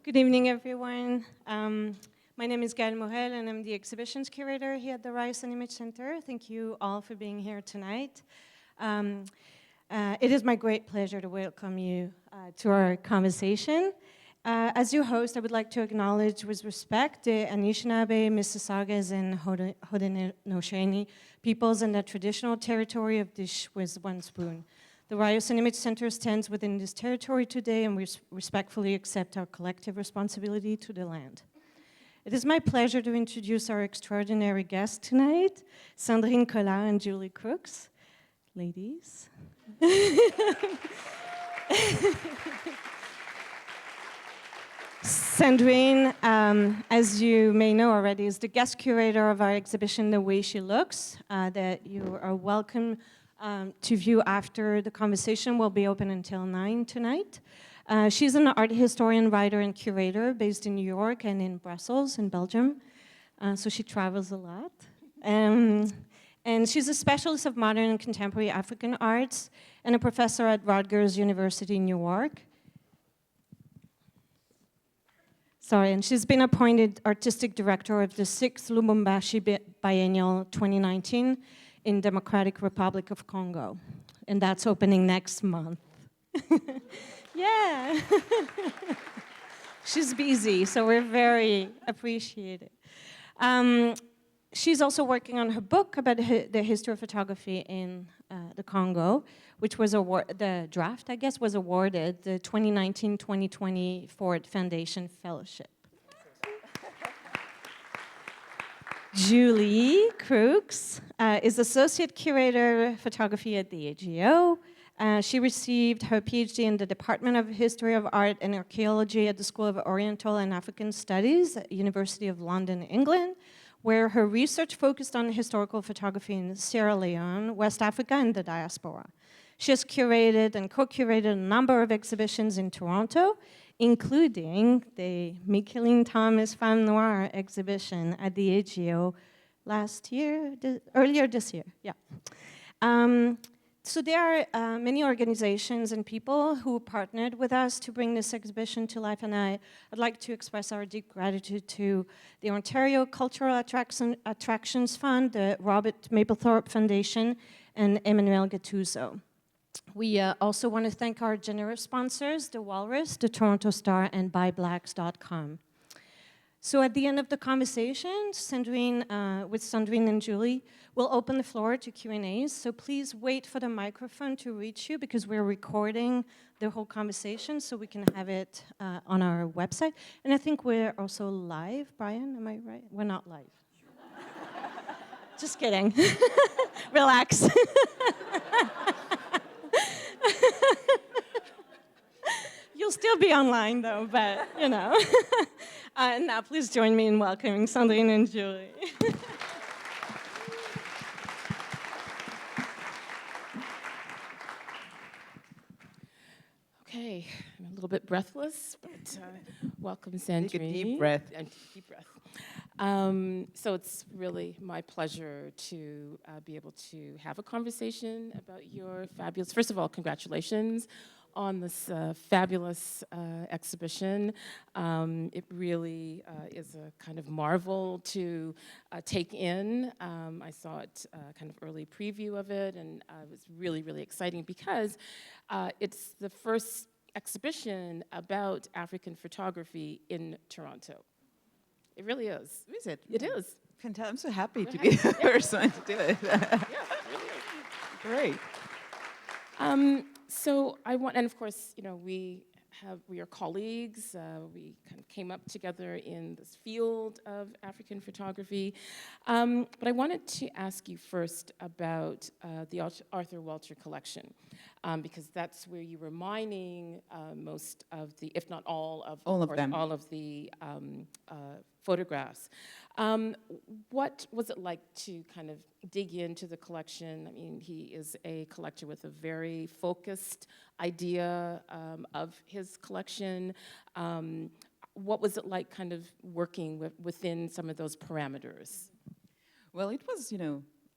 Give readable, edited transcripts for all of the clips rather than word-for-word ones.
Good evening, everyone. My name is Gaëlle Morel, and I'm the exhibitions curator here at the Ryerson Image Centre. Thank you all for being here tonight. It is my great pleasure to welcome you to our conversation. As your host, I would like to acknowledge with respect the Anishinaabe, Mississaugas, and Haudenosaunee peoples in the traditional territory of Dish with One Spoon. The Ryerson Image Centre stands within this territory today, and we respectfully accept our collective responsibility to the land. It is my pleasure to introduce our extraordinary guests tonight, Sandrine Colard and Julie Crooks. Ladies. Sandrine, as you may know already, is the guest curator of our exhibition, The Way She Looks, that you are welcome to view after the conversation. Will be open until 9 tonight. She's an art historian, writer, and curator based in New York and in Brussels, in Belgium. So she travels a lot. And she's a specialist of modern and contemporary African arts and a professor at Rutgers University in New York. And she's been appointed artistic director of the 6th Lubumbashi Biennial 2019 in Democratic Republic of Congo. And that's opening next month. Yeah. She's busy, so we're very appreciative. She's also working on her book about the history of photography in the Congo, which was the draft, I guess, was awarded the 2019-2020 Ford Foundation Fellowship. Julie Crooks is Associate Curator of Photography at the AGO. She received her PhD in the Department of History of Art and Archaeology at the School of Oriental and African Studies at the University of London, England, where her research focused on historical photography in Sierra Leone, West Africa, and the diaspora. She has curated and co-curated a number of exhibitions in Toronto, including the Micheline Thomas Femme Noire exhibition at the AGO earlier this year, yeah. So there are many organizations and people who partnered with us to bring this exhibition to life, and I'd like to express our deep gratitude to the Ontario Cultural Attractions Fund, the Robert Mapplethorpe Foundation, and Emmanuel Gattuso. We also want to thank our generous sponsors, the Walrus, the Toronto Star, and BuyBlacks.com. So at the end of the conversation, with Sandrine and Julie, we'll open the floor to Q&As. So please wait for the microphone to reach you because we're recording the whole conversation so we can have it on our website. And I think we're also live. Brian, am I right? We're not live. Just kidding. Relax. You'll still be online though, but you know. Now please join me in welcoming Sandrine and Julie. Okay, I'm a little bit breathless, but welcome, Sandrine. Take a deep breath. Deep breath. So it's really my pleasure to be able to have a conversation about your fabulous, first of all, congratulations on this fabulous exhibition. It really is a kind of marvel to take in. I saw it kind of early preview of it, and it was really, really exciting because it's the first exhibition about African photography in Toronto. It really is. Is it? It is. Fantastic. I'm so happy to be the person to do it. Yeah, it really is. Great. So I want, and of course, you know, we are colleagues. We kind of came up together in this field of African photography. But I wanted to ask you first about the Arthur Welcher collection, because that's where you were mining most of the, if not all of the photographs. What was it like to kind of dig into the collection? I mean, he is a collector with a very focused idea of his collection. What was it like kind of working within some of those parameters? Well, it was,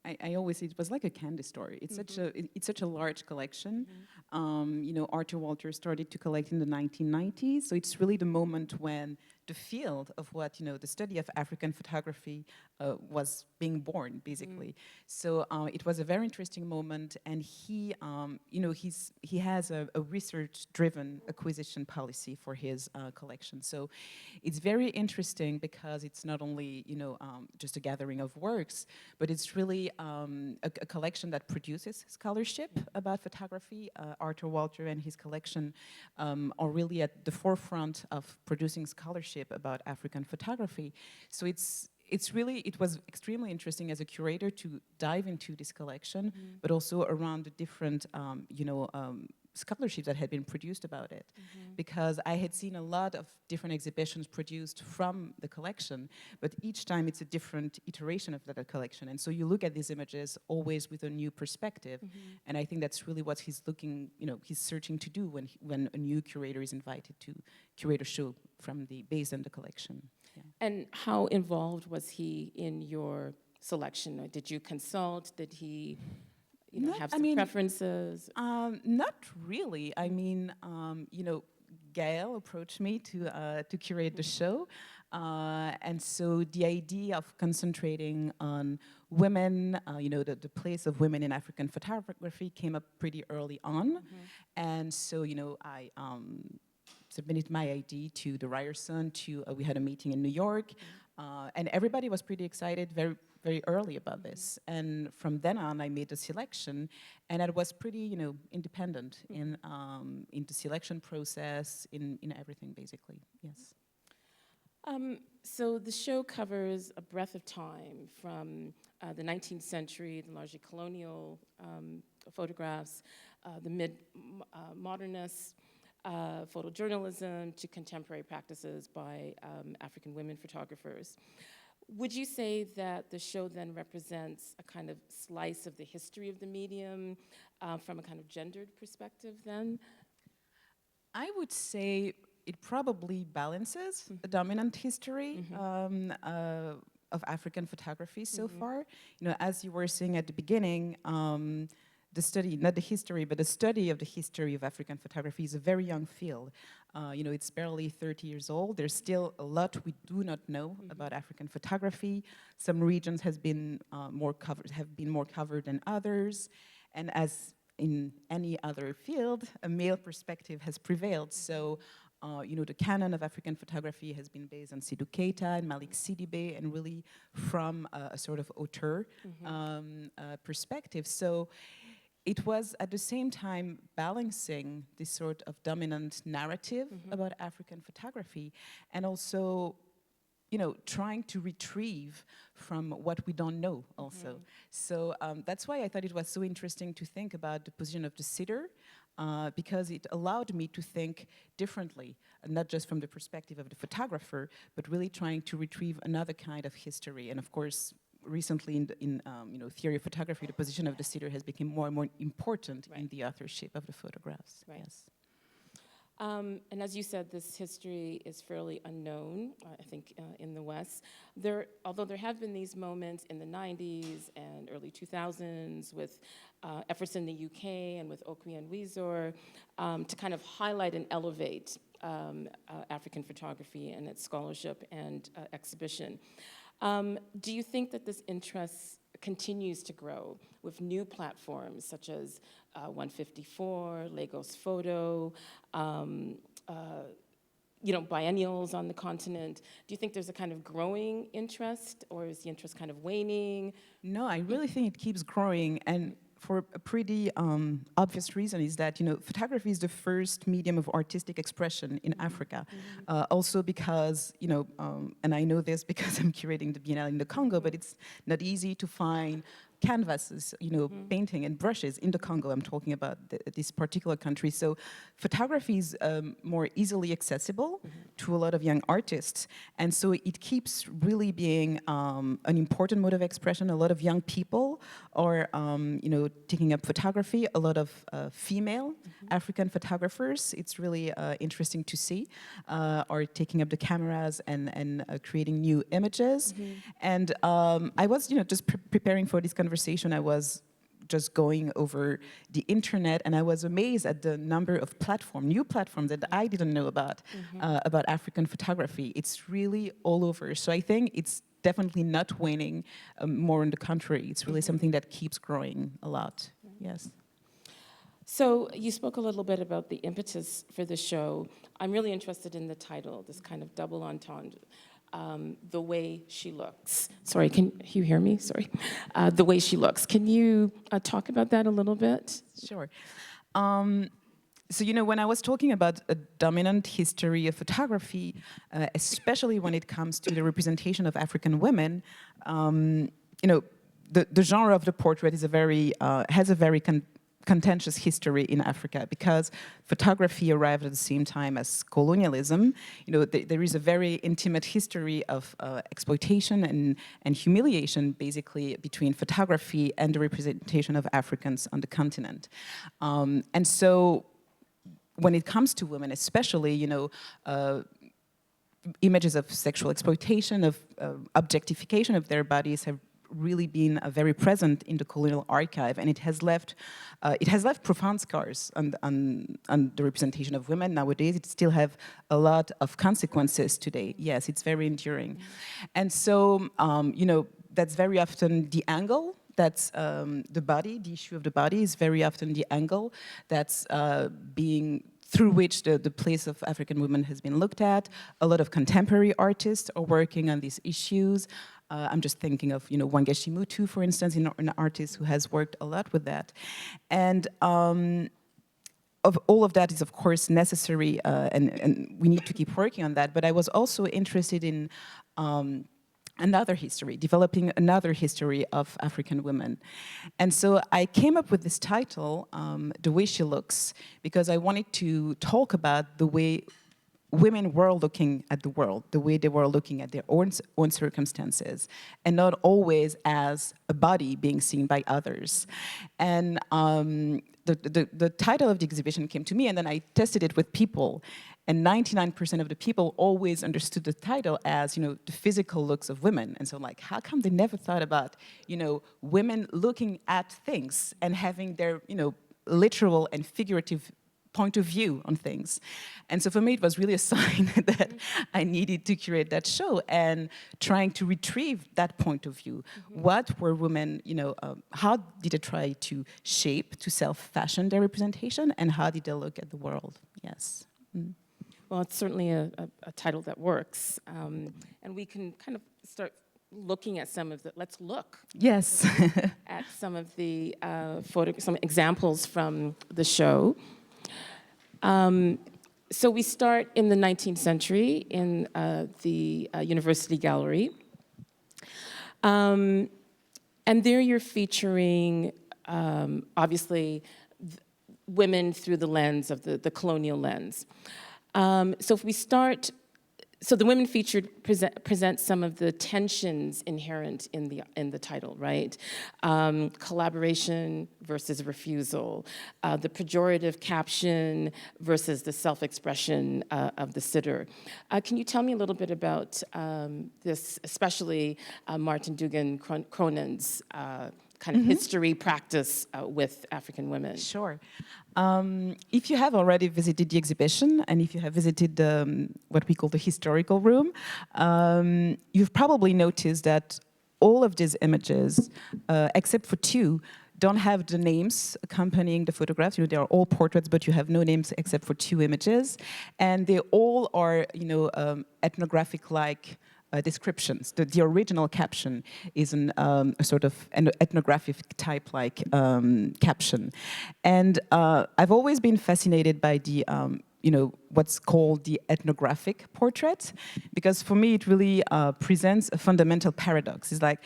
I always say it was like a candy store. It's it's such a large collection. You know, Arthur Welcher started to collect in the 1990s, so it's really the moment when the field of what, you know, the study of African photography was being born, basically. So it was a very interesting moment, and he, you know, he has a research-driven acquisition policy for his collection. So it's very interesting because it's not only, you know, just a gathering of works, but it's really a collection that produces scholarship about photography. Arthur Welcher and his collection are really at the forefront of producing scholarship about African photography. So it was extremely interesting as a curator to dive into this collection, but also around the different, you know, scholarships that had been produced about it, because I had seen a lot of different exhibitions produced from the collection, but each time it's a different iteration of that collection. And so you look at these images always with a new perspective, and I think that's really what he's looking, you know, he's searching to do when a new curator is invited to curate a show based on the collection. Yeah. And how involved was he in your selection? Or did you consult? Did he, you know, have some preferences? Not really. I mean, you know, Gail approached me to curate the show, and so the idea of concentrating on women, you know, the place of women in African photography came up pretty early on, and so, you know, I submitted my idea to the Ryerson. We had a meeting in New York, and everybody was pretty excited very early about this. And from then on, I made a selection, and it was pretty, you know, independent in the selection process, in everything, basically. Yes. So the show covers a breadth of time from the 19th century, the largely colonial photographs, the mid-modernist photojournalism, to contemporary practices by African women photographers. Would you say that the show then represents a kind of slice of the history of the medium from a kind of gendered perspective then? I would say it probably balances the dominant history of African photography so far. You know, as you were saying at the beginning, the study, not the history, but the study of the history of African photography is a very young field. You know, it's barely 30 years old. There's still a lot we do not know about African photography. Some regions have been more covered than others, and as in any other field, a male perspective has prevailed. So, you know, the canon of African photography has been based on Sidou Keita and Malik Sidibé, and really from a sort of auteur perspective. So it was at the same time balancing this sort of dominant narrative about African photography, and also, you know, trying to retrieve from what we don't know also. So that's why I thought it was so interesting to think about the position of the sitter, because it allowed me to think differently, not just from the perspective of the photographer, but really trying to retrieve another kind of history. And of course, recently in you know, theory of photography, the position of the sitter has become more and more important in the authorship of the photographs. Right. Yes. And as you said, this history is fairly unknown, I think, in the West. Although there have been these moments in the 90s and early 2000s with efforts in the UK and with Okwi and Weezer to kind of highlight and elevate African photography and its scholarship and exhibition. Do you think that this interest continues to grow with new platforms such as 154, Lagos Photo, you know, biennials on the continent? Do you think there's a kind of growing interest, or is the interest kind of waning? No, I really think it keeps growing, and for a pretty obvious reason is that, you know, photography is the first medium of artistic expression in Africa. Also because, you know, and I know this because I'm curating the Biennale in the Congo, but it's not easy to find canvases, you know, painting and brushes in the Congo. I'm talking about this particular country. So photography is more easily accessible to a lot of young artists. And so it keeps really being an important mode of expression. A lot of young people are, taking up photography. A lot of female African photographers, it's really interesting to see, are taking up the cameras and creating new images. And I was, just preparing for this conversation, I was just going over the internet, and I was amazed at the number of new platforms that I didn't know about African photography. It's really all over. So I think it's definitely not waning, more on the contrary. It's really something that keeps growing a lot. Yes. So you spoke a little bit about the impetus for the show. I'm really interested in the title, this kind of double entendre. The way she looks. Sorry, can you hear me? Sorry. The way she looks. Can you talk about that a little bit? Sure. So, when I was talking about a dominant history of photography, especially when it comes to the representation of African women, the genre of the portrait is has a very contentious history in Africa, because photography arrived at the same time as colonialism. There is a very intimate history of exploitation and humiliation, basically, between photography and the representation of Africans on the continent. And so when it comes to women, especially, images of sexual exploitation, of objectification of their bodies have really been very present in the colonial archive, and it has left profound scars on the representation of women. Nowadays, it still have a lot of consequences today. Yes, it's very enduring. And so, that's very often the angle. That's the body, the issue of the body is very often the angle that's through which the place of African women has been looked at. A lot of contemporary artists are working on these issues. I'm just thinking of, Wangechi Mutu, for instance, an artist who has worked a lot with that. And of all of that is, of course, necessary, and we need to keep working on that. But I was also interested in developing another history of African women. And so I came up with this title, The Way She Looks, because I wanted to talk about the way women were looking at the world, the way they were looking at their own circumstances, and not always as a body being seen by others. And the title of the exhibition came to me, and then I tested it with people, and 99% of the people always understood the title as, the physical looks of women. And so I'm like, how come they never thought about, women looking at things and having their, literal and figurative point of view on things? And so for me, it was really a sign that I needed to curate that show and trying to retrieve that point of view. What were women, how did they try to shape, to self-fashion their representation, and how did they look at the world? Yes. Well, it's certainly a title that works. And we can kind of start looking at let's look. Yes. At some of the some examples from the show. So we start in the 19th century in the University Gallery. And there you're featuring, obviously, women through the lens of the colonial lens. So if we start, so the women featured present some of the tensions inherent in the title, right? Collaboration versus refusal, the pejorative caption versus the self-expression of the sitter. Can you tell me a little bit about this, especially Martin Dugan Cronin's kind of history practice with African women? Sure. If you have already visited the exhibition, and if you have visited what we call the historical room, you've probably noticed that all of these images, except for two, don't have the names accompanying the photographs. They are all portraits, but you have no names except for two images. And they all are, ethnographic-like descriptions. The original caption is a sort of an ethnographic type-like caption. And I've always been fascinated by the, what's called the ethnographic portrait, because for me it really presents a fundamental paradox. It's like,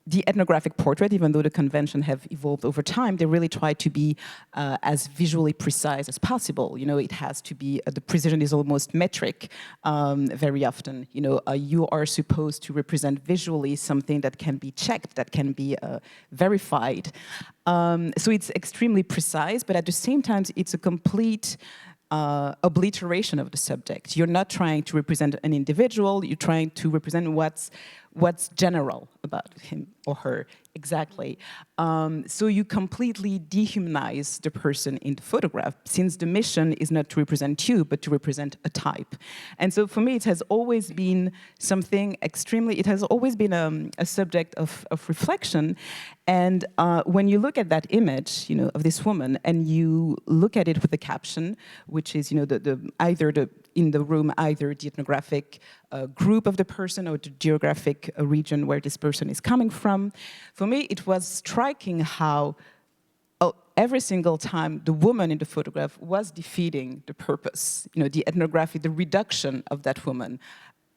the ethnographic portrait, even though the convention have evolved over time, they really try to be as visually precise as possible. You know, it has to be, the precision is almost metric very often. You know, you are supposed to represent visually something that can be checked, that can be verified. So it's extremely precise, but at the same time, it's a complete obliteration of the subject. You're not trying to represent an individual, you're trying to represent what's general about him or her, exactly. So you completely dehumanize the person in the photograph, since the mission is not to represent you, but to represent a type. And so for me, it has always been something extremely, it has always been a subject of reflection. And when you look at that image, you know, of this woman, and you look at it with the caption, which is, you know, either in the room, either the ethnographic group of the person or the geographic region where this person is coming from. For me, it was striking how every single time the woman in the photograph was defeating the purpose, you know, the ethnography, the reduction of that woman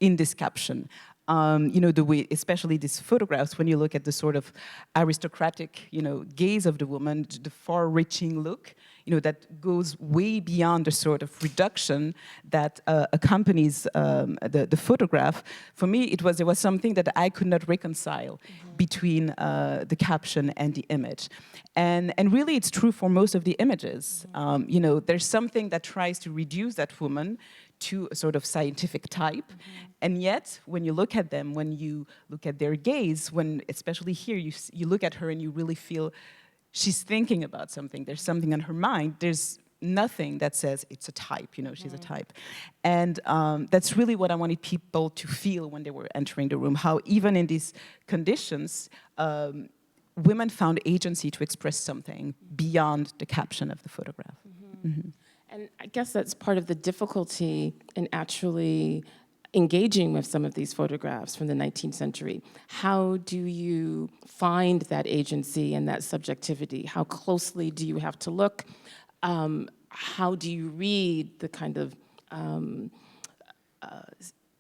in this caption. You know, the way, especially these photographs, when you look at the sort of aristocratic, you know, gaze of the woman, the far-reaching look, you know, that goes way beyond the sort of reduction that accompanies the photograph. For me, there was something that I could not reconcile between the caption and the image. And really, it's true for most of the images. You know, there's something that tries to reduce that woman to a sort of scientific type. And yet, when you look at them, when you look at their gaze, when, especially here, you look at her and you really feel she's thinking about something. There's something on her mind. There's nothing that says it's a type, you know, she's a type. And that's really what I wanted people to feel when they were entering the room, how even in these conditions, women found agency to express something beyond the caption of the photograph. And I guess that's part of the difficulty in actually engaging with some of these photographs from the 19th century. How do you find that agency and that subjectivity? How closely do you have to look? How do you read the kind of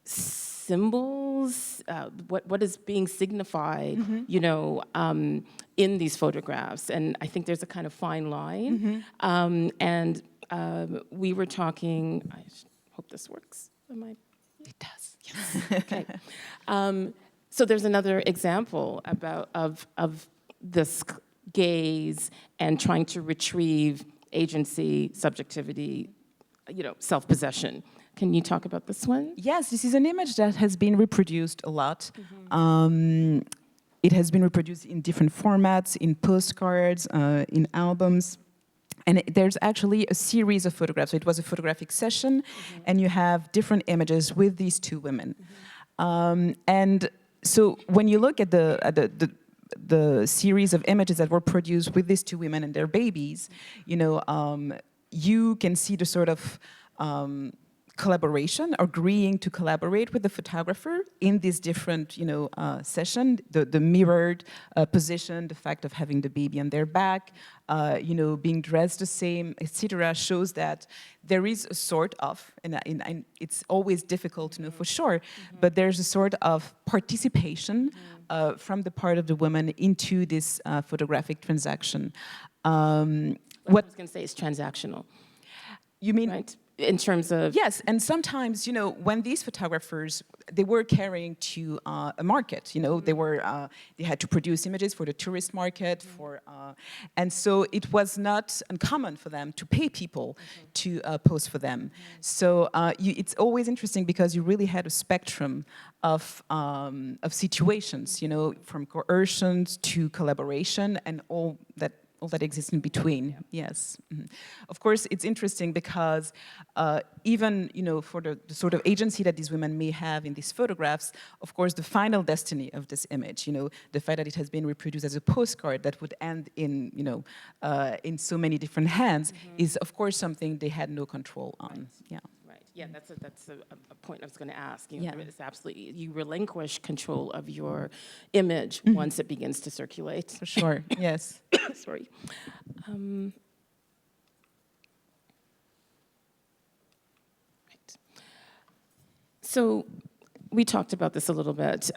symbols? What is being signified, you know, in these photographs? And I think there's a kind of fine line. And we were talking, I hope this works. It does, yes. Okay. So there's another example of this gaze and trying to retrieve agency, subjectivity, you know, self-possession. Can you talk about this one? Yes, this is an image that has been reproduced a lot. It has been reproduced in different formats, in postcards, in albums. And there's actually a series of photographs. So it was a photographic session, and you have different images with these two women. And so when you look at the series of images that were produced with these two women and their babies, you know, you can see the sort of collaboration, agreeing to collaborate with the photographer in this different, you know, session, the mirrored position, the fact of having the baby on their back, you know, being dressed the same, etc., shows that there is a sort of, and it's always difficult to know for sure, but there's a sort of participation from the part of the woman into this photographic transaction. What I was going to say is transactional. You mean? Right. In terms of... Yes, and sometimes, you know, when these photographers, they were carrying to a market, you know, they had to produce images for the tourist market, and so it was not uncommon for them to pay people to pose for them. So it's always interesting because you really had a spectrum of situations, you know, from coercions to collaboration and all that exists in between, yes. Of course, it's interesting because even, you know, for the sort of agency that these women may have in these photographs, of course, the final destiny of this image, you know, the fact that it has been reproduced as a postcard that would end in, you know, in so many different hands is, of course, something they had no control on, yeah. Yeah, that's a point I was going to ask. You know, it's absolutely, you relinquish control of your image once it begins to circulate. For sure, yes. Sorry. Right. So we talked about this a little bit.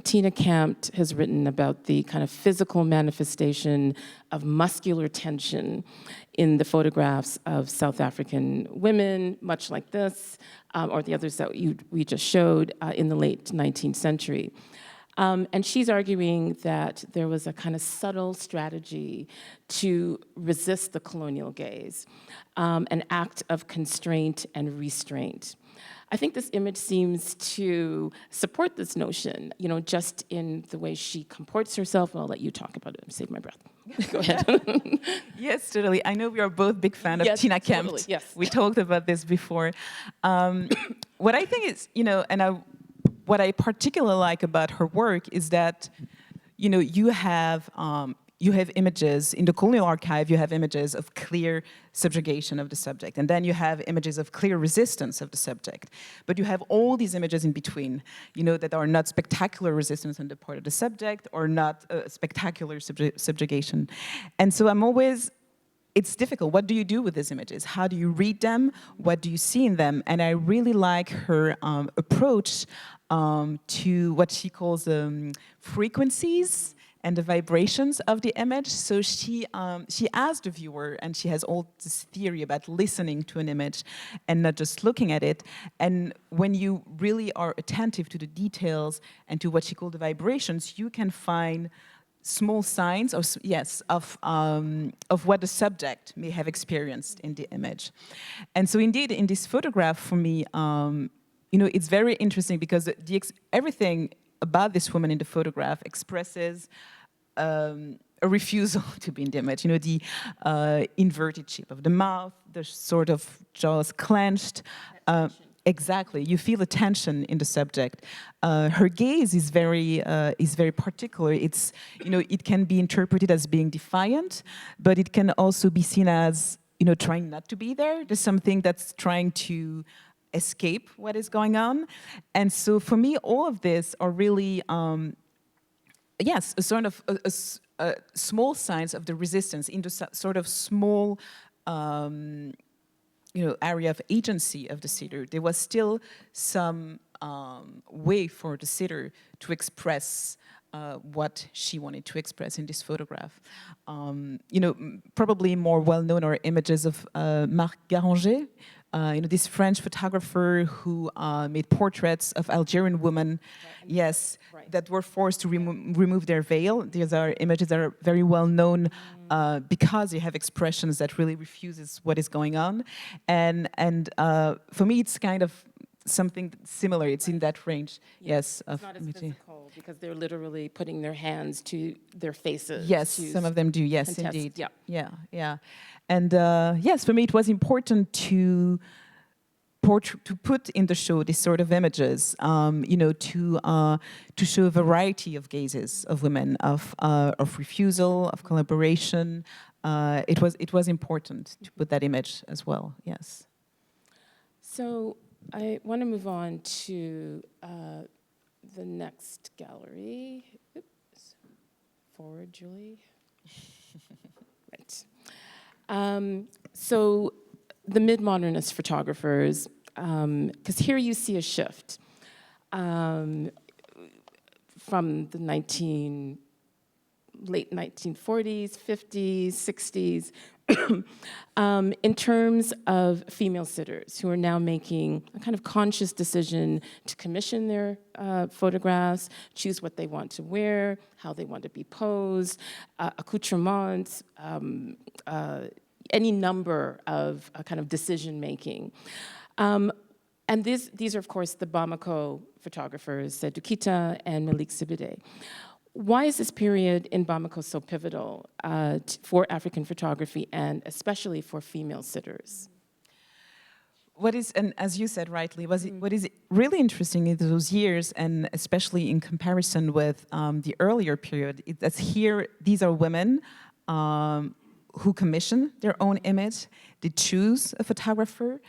Tina Campt has written about the kind of physical manifestation of muscular tension in the photographs of South African women, much like this, or the others that we just showed in the late 19th century. And she's arguing that there was a kind of subtle strategy to resist the colonial gaze, an act of constraint and restraint. I think this image seems to support this notion, you know, just in the way she comports herself. I'll let you talk about it and save my breath. Go ahead. Yes, totally. I know we are both big fans of Tina Campt. Totally, yes. We talked about this before. What I think is, you know, what I particularly like about her work is that, you know, you have images in the colonial archive. You have images of clear subjugation of the subject, and then you have images of clear resistance of the subject. But you have all these images in between, you know, that are not spectacular resistance on the part of the subject, or not spectacular subjugation. And so it's difficult. What do you do with these images? How do you read them? What do you see in them? And I really like her approach to what she calls frequencies and the vibrations of the image. So she asked the viewer, and she has all this theory about listening to an image and not just looking at it. And when you really are attentive to the details and to what she called the vibrations, you can find small signs of what the subject may have experienced in the image. And so indeed, in this photograph, for me, you know, it's very interesting because everything about this woman in the photograph expresses a refusal to be in the image. You know, the inverted shape of the mouth, the sort of jaws clenched. Exactly, you feel the tension in the subject. Her gaze is very particular. It's, you know, it can be interpreted as being defiant, but it can also be seen as, you know, trying not to be there. There's something that's trying to escape what is going on. And so for me, all of this are really, yes, a sort of small signs of the resistance in the sort of small, you know, area of agency of the sitter. There was still some way for the sitter to express what she wanted to express in this photograph. You know, probably more well-known are images of Marc Garrone, you know, this French photographer who made portraits of Algerian women, yes, that were forced to remove their veil. These are images that are very well known because they have expressions that really refuses what is going on. And for me, it's kind of something similar. It's in that range, yes. It's not as physical because they're literally putting their hands to their faces. Yes, some of them do, yes, contest. indeed. Yeah. And yes, for me it was important to put in the show these sort of images, you know, to show a variety of gazes of women, of refusal, of collaboration. It was important to put that image as well, yes. So I want to move on to the next gallery. Oops. Forward, Julie. Right. So the mid-modernist photographers, because here you see a shift from the late 1940s, 50s, 60s, in terms of female sitters who are now making a kind of conscious decision to commission their photographs, choose what they want to wear, how they want to be posed, accoutrements, any number of kind of decision making. And these are, of course, the Bamako photographers, Dukita and Malik Sibide. Why is this period in Bamako so pivotal for African photography and especially for female sitters? What is, and as you said rightly, what is really interesting in those years, and especially in comparison with the earlier period, is that here these are women who commission their own image. They choose a photographer.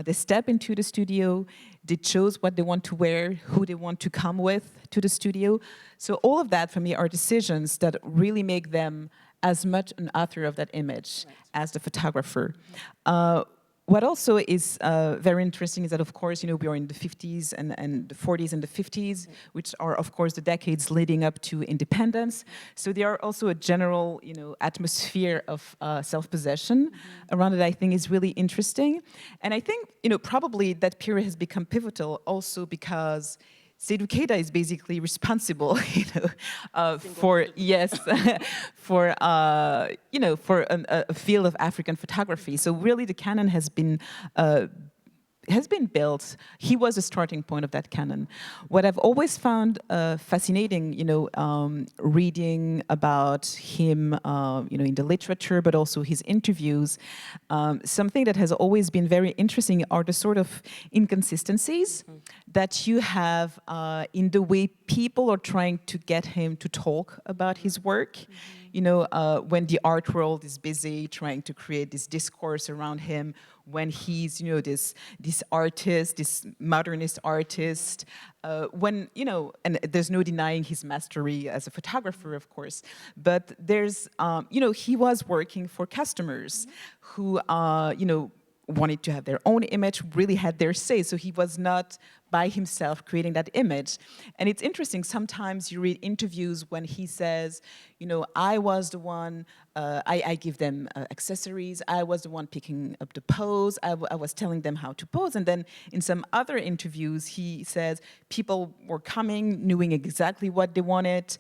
They step into the studio. They choose what they want to wear, who they want to come with to the studio. So all of that, for me, are decisions that really make them as much an author of that image as the photographer. what also is very interesting is that, of course, we are in the 50s and the 40s and the 50s, which are, of course, the decades leading up to independence. So there are also a general, atmosphere of self-possession around it, I think, is really interesting. And I think, probably that period has become pivotal also because Seydou Keita is basically responsible, for for a field of African photography. So really, the canon has been built. He was the starting point of that canon. What I've always found fascinating, reading about him, in the literature, but also his interviews, something that has always been very interesting are the sort of inconsistencies that you have in the way people are trying to get him to talk about his work. When the art world is busy trying to create this discourse around him, when he's, this artist, this modernist artist, when, and there's no denying his mastery as a photographer, of course, but there's, he was working for customers who, wanted to have their own image, really had their say. So he was not by himself creating that image. And it's interesting, sometimes you read interviews when he says, I was the one, I give them accessories, I was the one picking up the pose, I was telling them how to pose. And then in some other interviews, he says people were coming, knowing exactly what they wanted,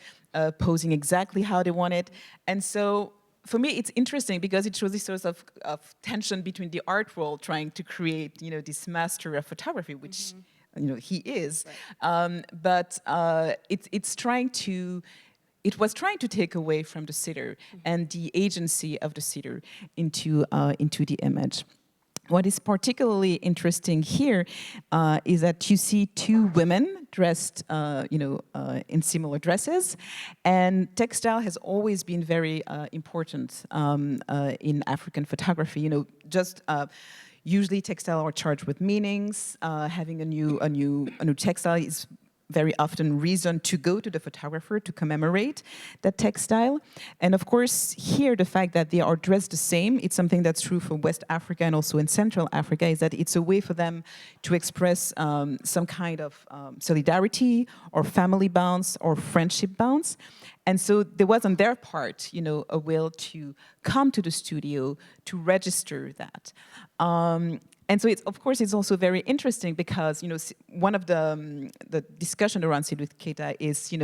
posing exactly how they wanted. And so for me, it's interesting because it shows this sort of tension between the art world trying to create, this master of photography, which, he is. Right. But it was trying to take away from the sitter and the agency of the sitter into the image. What is particularly interesting here is that you see two women dressed, in similar dresses, and textile has always been very important in African photography. Usually textile are charged with meanings. Having a new textile is very often reason to go to the photographer to commemorate that textile. And of course, here, the fact that they are dressed the same, it's something that's true for West Africa and also in Central Africa, is that it's a way for them to express some kind of solidarity or family bonds or friendship bonds. And so there was on their part, a will to come to the studio to register that. And so, of course, it's also very interesting because, one of the discussion around Seydou Keita is,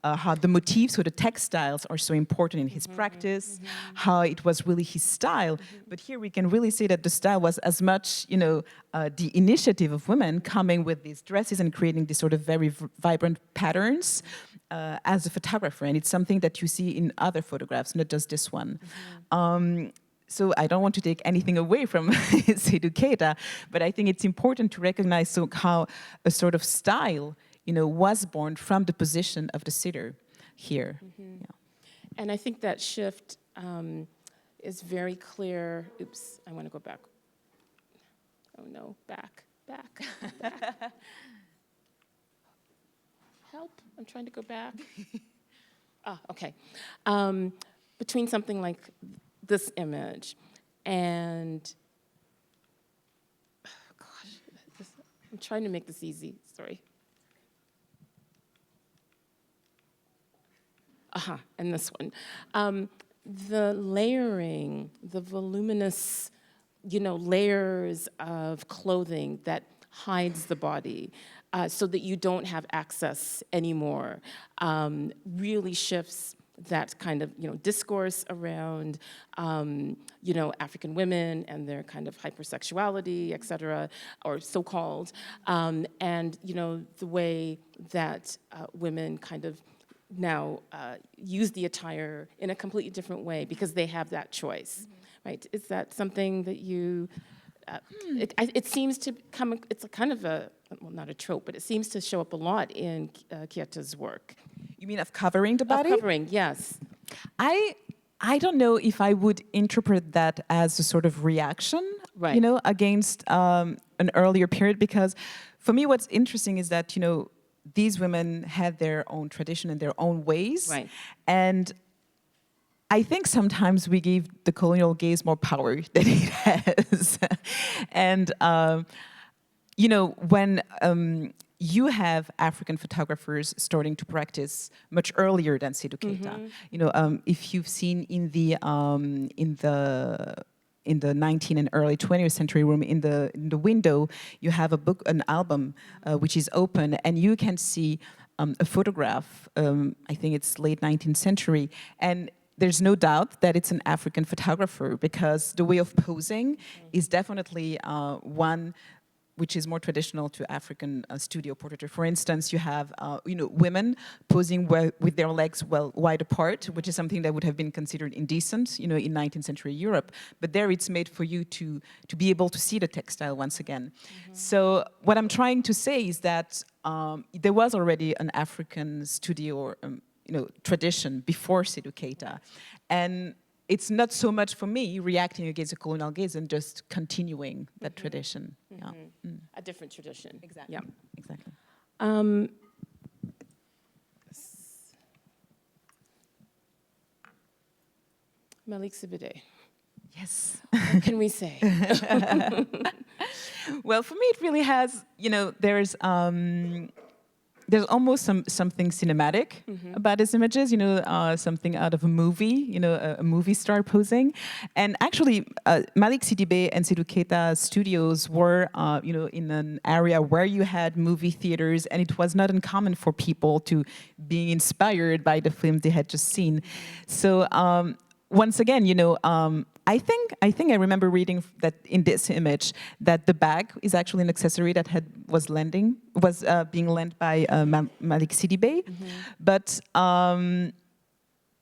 how the motifs or the textiles are so important in his practice, how it was really his style. But here we can really say that the style was as much, the initiative of women coming with these dresses and creating these sort of very vibrant patterns as a photographer. And it's something that you see in other photographs, not just this one. So I don't want to take anything away from Seydou Keita, but I think it's important to recognize how a sort of style, was born from the position of the sitter here. Yeah. And I think that shift is very clear. Oops, I want to go back. Oh no, back. Help, I'm trying to go back. Okay. Between something like this image and, I'm trying to make this easy, sorry. And this one. The layering, the voluminous, layers of clothing that hides the body so that you don't have access anymore, really shifts that kind of, discourse around, African women and their kind of hypersexuality, et cetera, or so-called, and, the way that women kind of now use the attire in a completely different way because they have that choice, right? Is that something that you, it seems to come, it's a kind of a, well, not a trope, but it seems to show up a lot in Keita's work. You mean of covering the body? Of covering, yes. I don't know if I would interpret that as a sort of reaction, right, against an earlier period, because for me what's interesting is that, these women had their own tradition and their own ways. Right. And I think sometimes we give the colonial gaze more power than it has. And, you know, when you have African photographers starting to practice much earlier than Seydou Keita. You know, if you've seen in the 19th and early 20th century room, in the window, you have an album which is open, and you can see a photograph. I think it's late 19th century, and there's no doubt that it's an African photographer, because the way of posing is definitely one which is more traditional to African studio portraiture. For instance, you have you know, women posing with their legs wide apart, which is something that would have been considered indecent, you know, in 19th century Europe. But there, it's made for you to be able to see the textile once again. So what I'm trying to say is that there was already an African studio you know, tradition before Seydou Keita, and it's not so much for me reacting against the colonial gaze and just continuing that tradition. Yeah. A different tradition. Exactly. Yeah. Exactly. Malik Sibide. Yes. What can we say? Well, for me, it really has, you know, there's almost something cinematic about his images, you know, something out of a movie, you know, a movie star posing. And actually, Malik Sidibe and Seydou Keita studios were, you know, in an area where you had movie theaters, and it was not uncommon for people to be inspired by the film they had just seen. So once again, you know, I think I remember reading that in this image that the bag is actually an accessory that was being lent by Malik Sidibe, but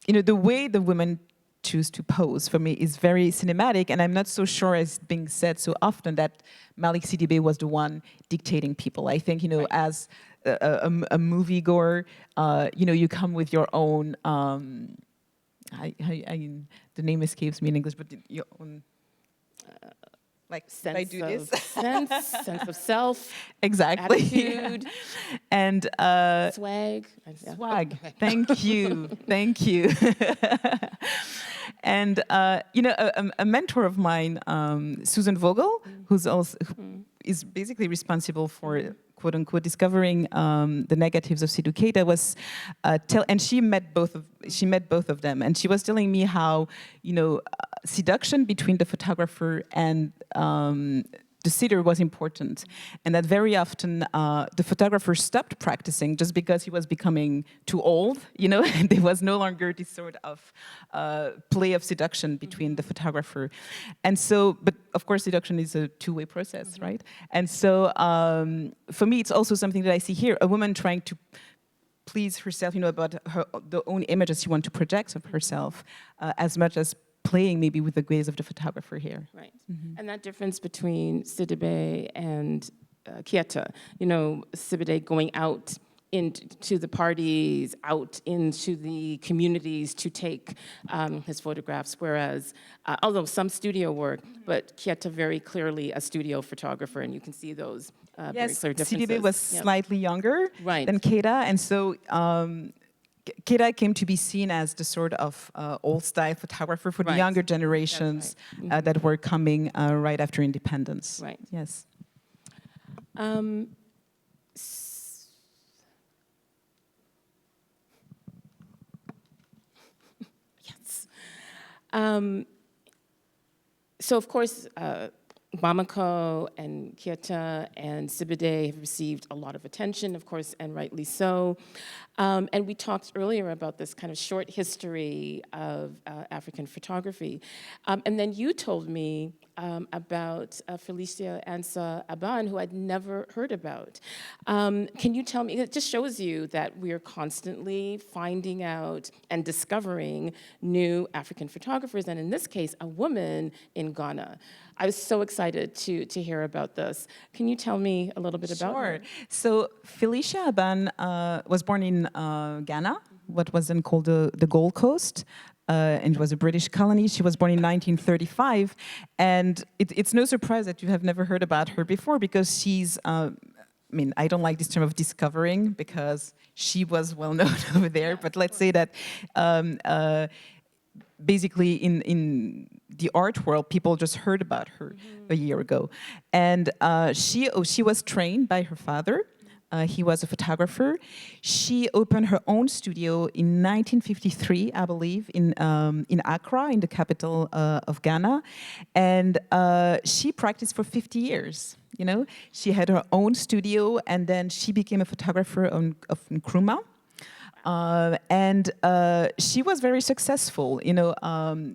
you know, the way the women choose to pose for me is very cinematic, and I'm not so sure, as being said so often, that Malik Sidibe was the one dictating people. I think, you know, as a moviegoer, you know, you come with your own. The name escapes me in English, but your own, like, Sense I do this. sense of self. Exactly. Attitude. And Swag. swag. Thank you. Thank you. And you know, a mentor of mine, Susan Vogel, who's also who is basically responsible for quote unquote discovering the negatives of Seydou Keita, was and she met both of them, and she was telling me how, you know, seduction between the photographer and the sitter was important, and that very often the photographer stopped practicing just because he was becoming too old, you know, and there was no longer this sort of play of seduction between the photographer. And so, but of course seduction is a two-way process, right? And so for me, it's also something that I see here, a woman trying to please herself, you know, about the own images she wants to project of herself, as much as playing maybe with the gaze of the photographer here. Right. And that difference between Sidibe and Keita, you know, Sidibe going out into the parties, out into the communities to take his photographs, whereas, although some studio work, but Keita very clearly a studio photographer, and you can see those very clear differences. Sidibe was slightly younger than Keita, and so Keita came to be seen as the sort of old-style photographer for the younger generations that were coming right after independence. Right. Yes. Yes. So, of course, Bamako and Keita and Sibide have received a lot of attention, of course, and rightly so. And we talked earlier about this kind of short history of African photography. And then you told me about Felicia, Ansa, Aban, who I'd never heard about. Can you tell me, it just shows you that we're constantly finding out and discovering new African photographers, and in this case, a woman in Ghana. I was so excited to hear about this. Can you tell me a little bit about her? Sure. So Felicia Aban was born in Ghana, what was then called the Gold Coast, and was a British colony. She was born in 1935, and it's no surprise that you have never heard about her before, because she's, I mean, I don't like this term of discovering, because she was well known over there, but let's say that basically in the art world, people just heard about her a year ago. And she was trained by her father. He was a photographer. She opened her own studio in 1953, I believe, in Accra, in the capital of Ghana. And she practiced for 50 years. You know, she had her own studio, and then she became a photographer of Nkrumah. And she was very successful. You know,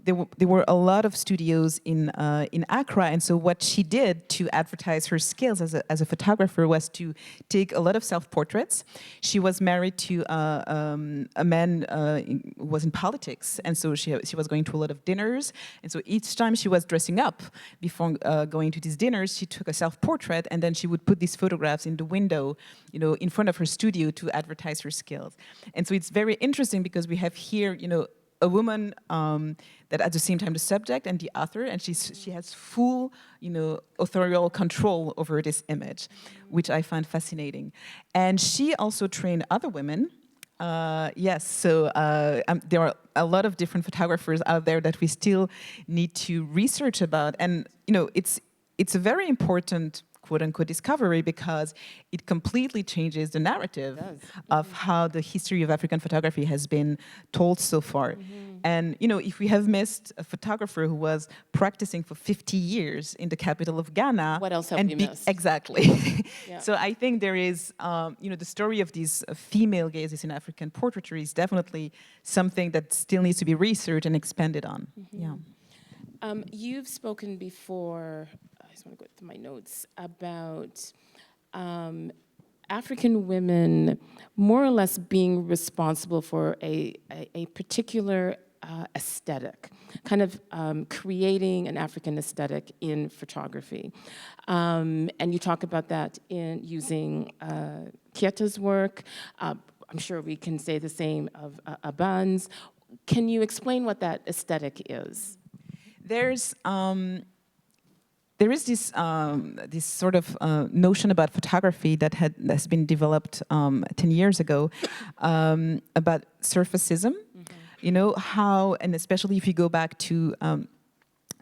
there were a lot of studios in Accra, and so what she did to advertise her skills as a photographer was to take a lot of self-portraits. She was married to a man who was in politics, and so she was going to a lot of dinners. And so each time she was dressing up before going to these dinners, she took a self-portrait, and then she would put these photographs in the window, you know, in front of her studio to advertise her skills. And so it's very interesting because we have here, you know, a woman that at the same time the subject and the author, and she has full, you know, authorial control over this image, which I find fascinating. And she also trained other women. Yes, so there are a lot of different photographers out there that we still need to research about, and you know, it's a very important quote-unquote discovery because it completely changes the narrative of how the history of African photography has been told so far. And you know, if we have missed a photographer who was practicing for 50 years in the capital of Ghana, what else have we missed? Exactly. Yeah. So I think there is, you know, the story of these female gazes in African portraiture is definitely something that still needs to be researched and expanded on. Yeah. You've spoken before, I just want to go through my notes, about African women more or less being responsible for a particular aesthetic, kind of creating an African aesthetic in photography. And you talk about that in using Curator's work. I'm sure we can say the same of Aban's. Can you explain what that aesthetic is? There is this this sort of notion about photography that has been developed 10 years ago about surfacism. You know how, and especially if you go back to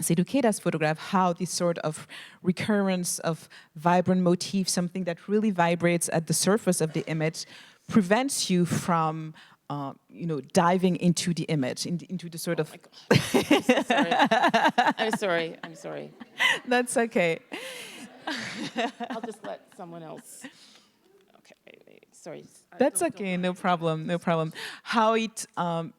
Seydou Keita's photograph, how this sort of recurrence of vibrant motif, something that really vibrates at the surface of the image, prevents you from you know, diving into the image, into the sort of... I'm sorry. That's okay. I'll just let someone else... Okay, sorry. That's okay, no problem. How it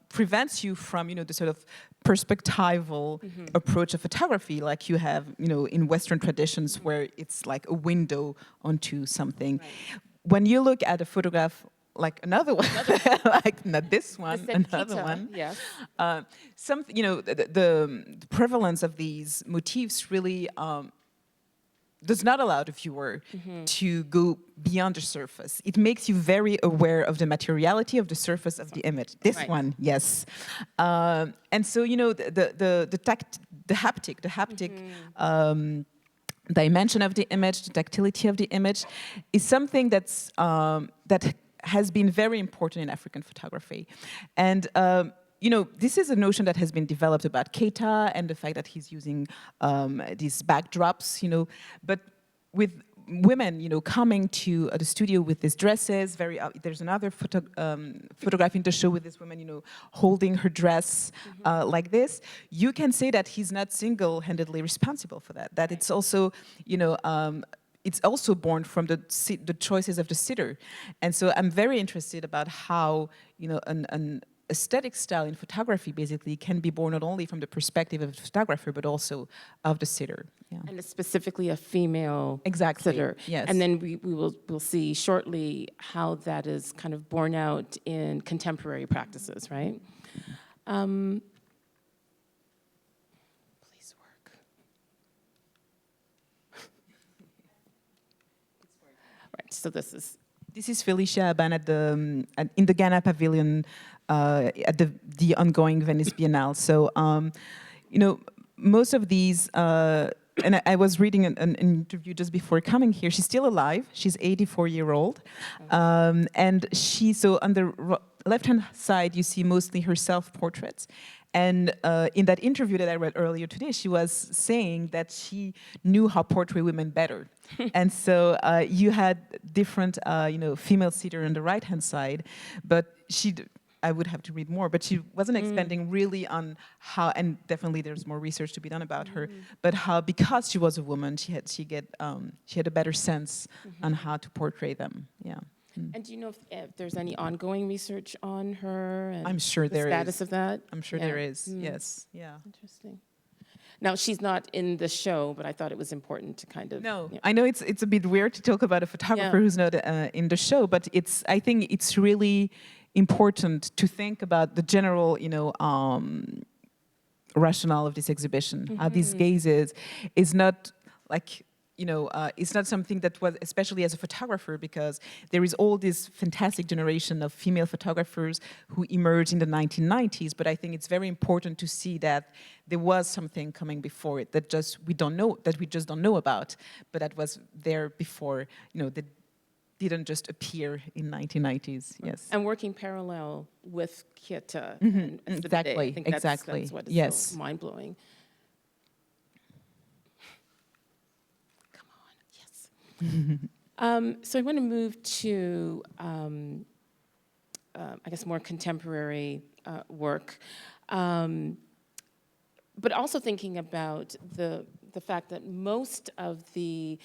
prevents you from, you know, the sort of perspectival approach of photography like you have, you know, in Western traditions where it's like a window onto something. Right. When you look at a photograph like another one, like not this one, another one. Yes. You know, the prevalence of these motifs really does not allow the viewer to go beyond the surface. It makes you very aware of the materiality of the surface of the image. This one, yes. And so, you know, the haptic dimension of the image, the tactility of the image, is something that's that has been very important in African photography. And you know, this is a notion that has been developed about Keita and the fact that he's using these backdrops, you know, but with women, you know, coming to the studio with these dresses, there's another photograph in the show with this woman, you know, holding her dress like this. You can say that he's not single-handedly responsible for that, that it's also, you know, it's also born from the choices of the sitter. And so I'm very interested about how, you know, an aesthetic style in photography basically can be born not only from the perspective of the photographer, but also of the sitter. Yeah. And it's specifically a female sitter. Yes. And then we'll see shortly how that is kind of borne out in contemporary practices, right? Please work. Right, so this is Felicia Aban in the Ghana Pavilion at the ongoing Venice Biennale. So, you know, most of these, and I was reading an interview just before coming here. She's still alive. She's 84-year-old. And so on the left-hand side, you see mostly her self-portraits. And in that interview that I read earlier today, she was saying that she knew how to portray women better. And so you had different, female sitter on the right-hand side, but I would have to read more, but she wasn't expanding really on how, and definitely there's more research to be done about her, but how, because she was a woman, she had a better sense on how to portray them. Yeah. And do you know if there's any ongoing research on her? And I'm sure there is. The status of that? I'm sure there is, yes, yeah. Interesting. Now, she's not in the show, but I thought it was important to kind of... No, I know it's a bit weird to talk about a photographer who's not in the show, but I think it's really important to think about the general, rationale of this exhibition. How this gaze is not like, it's not something that was, especially as a photographer, because there is all this fantastic generation of female photographers who emerged in the 1990s, but I think it's very important to see that there was something coming before it that we just don't know about, but that was there before, that didn't just appear in 1990s, yes. And working parallel with Curator. Exactly, I think exactly, that's what is yes. so mind-blowing. So I want to move to, I guess, more contemporary work, but also thinking about the fact that most of the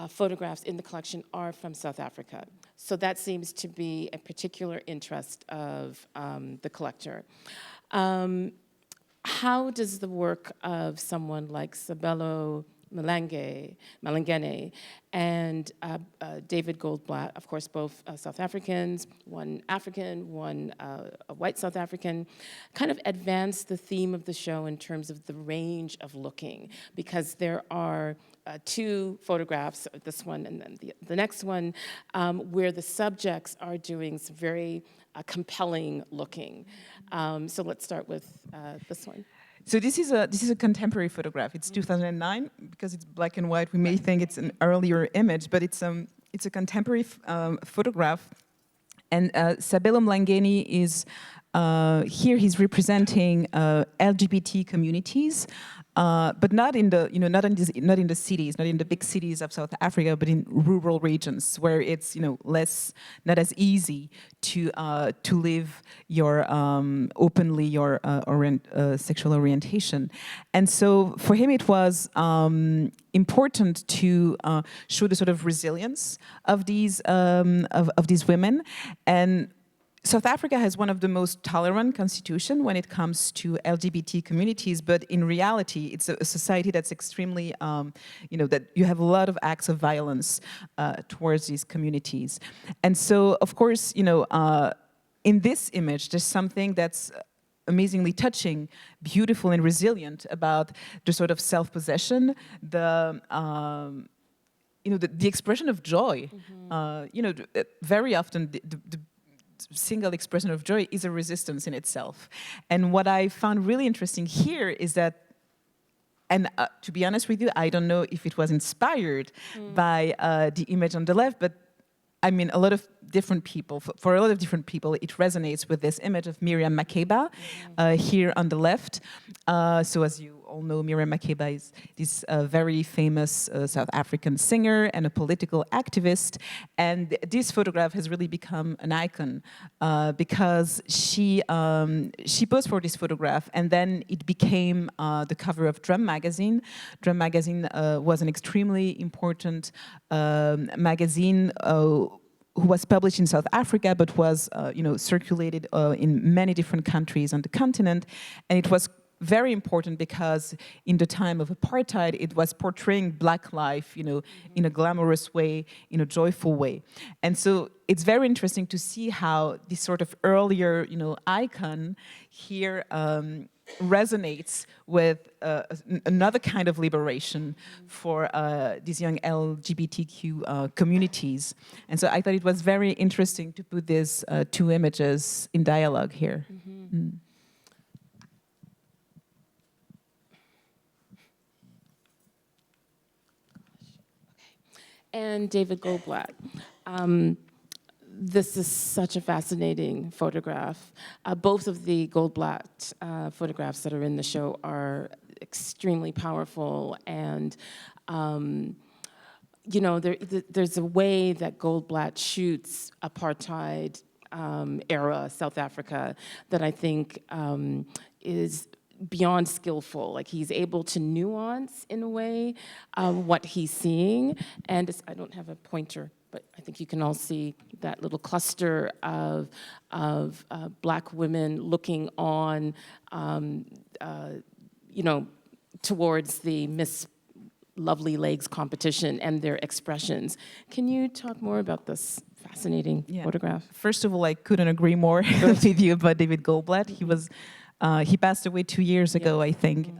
photographs in the collection are from South Africa. So that seems to be a particular interest of the collector. How does the work of someone like Sabelo Malangene and David Goldblatt, of course, both South Africans, one African, one a white South African, kind of advance the theme of the show in terms of the range of looking, because there are two photographs, this one and then the next one, where the subjects are doing some very compelling looking. So let's start with this one. So this is a contemporary photograph. It's 2009 because it's black and white. We may think it's an earlier image, but it's a contemporary photograph. And Sabelo Mlangeni is here. He's representing LGBT communities, but not in the not in the cities, not in the big cities of South Africa, but in rural regions where it's not as easy to live your openly your sexual orientation. And so for him it was important to show the sort of resilience of these women. And South Africa has one of the most tolerant constitutions when it comes to LGBT communities, but in reality, it's a society that's extremely, that you have a lot of acts of violence towards these communities. And so, of course, in this image, there's something that's amazingly touching, beautiful, and resilient about the sort of self-possession, the expression of joy. Very often the single expression of joy is a resistance in itself. And what I found really interesting here is that, and to be honest with you, I don't know if it was inspired by the image on the left, but I mean, a lot of different people, for a lot of different people, it resonates with this image of Miriam Makeba here on the left. So as you all know, Miriam Makeba is this very famous South African singer and a political activist. And this photograph has really become an icon because she posed for this photograph, and then it became the cover of Drum magazine. Drum magazine was an extremely important magazine who was published in South Africa, but was circulated in many different countries on the continent. And it was very important because in the time of apartheid, it was portraying Black life, in a glamorous way, in a joyful way. And so it's very interesting to see how this sort of earlier, icon here resonates with another kind of liberation for these young LGBTQ communities. And so I thought it was very interesting to put these two images in dialogue here. And David Goldblatt. this is such a fascinating photograph. Both of the Goldblatt photographs that are in the show are extremely powerful, and you know, there's a way that Goldblatt shoots apartheid era South Africa that I think is beyond skillful. Like, he's able to nuance in a way what he's seeing. And I don't have a pointer, but I think you can all see that little cluster of Black women looking on, you know, towards the Miss Lovely Legs competition and their expressions. Can you talk more about this fascinating photograph? First of all, I couldn't agree more with you about David Goldblatt. He passed away 2 years ago, I think.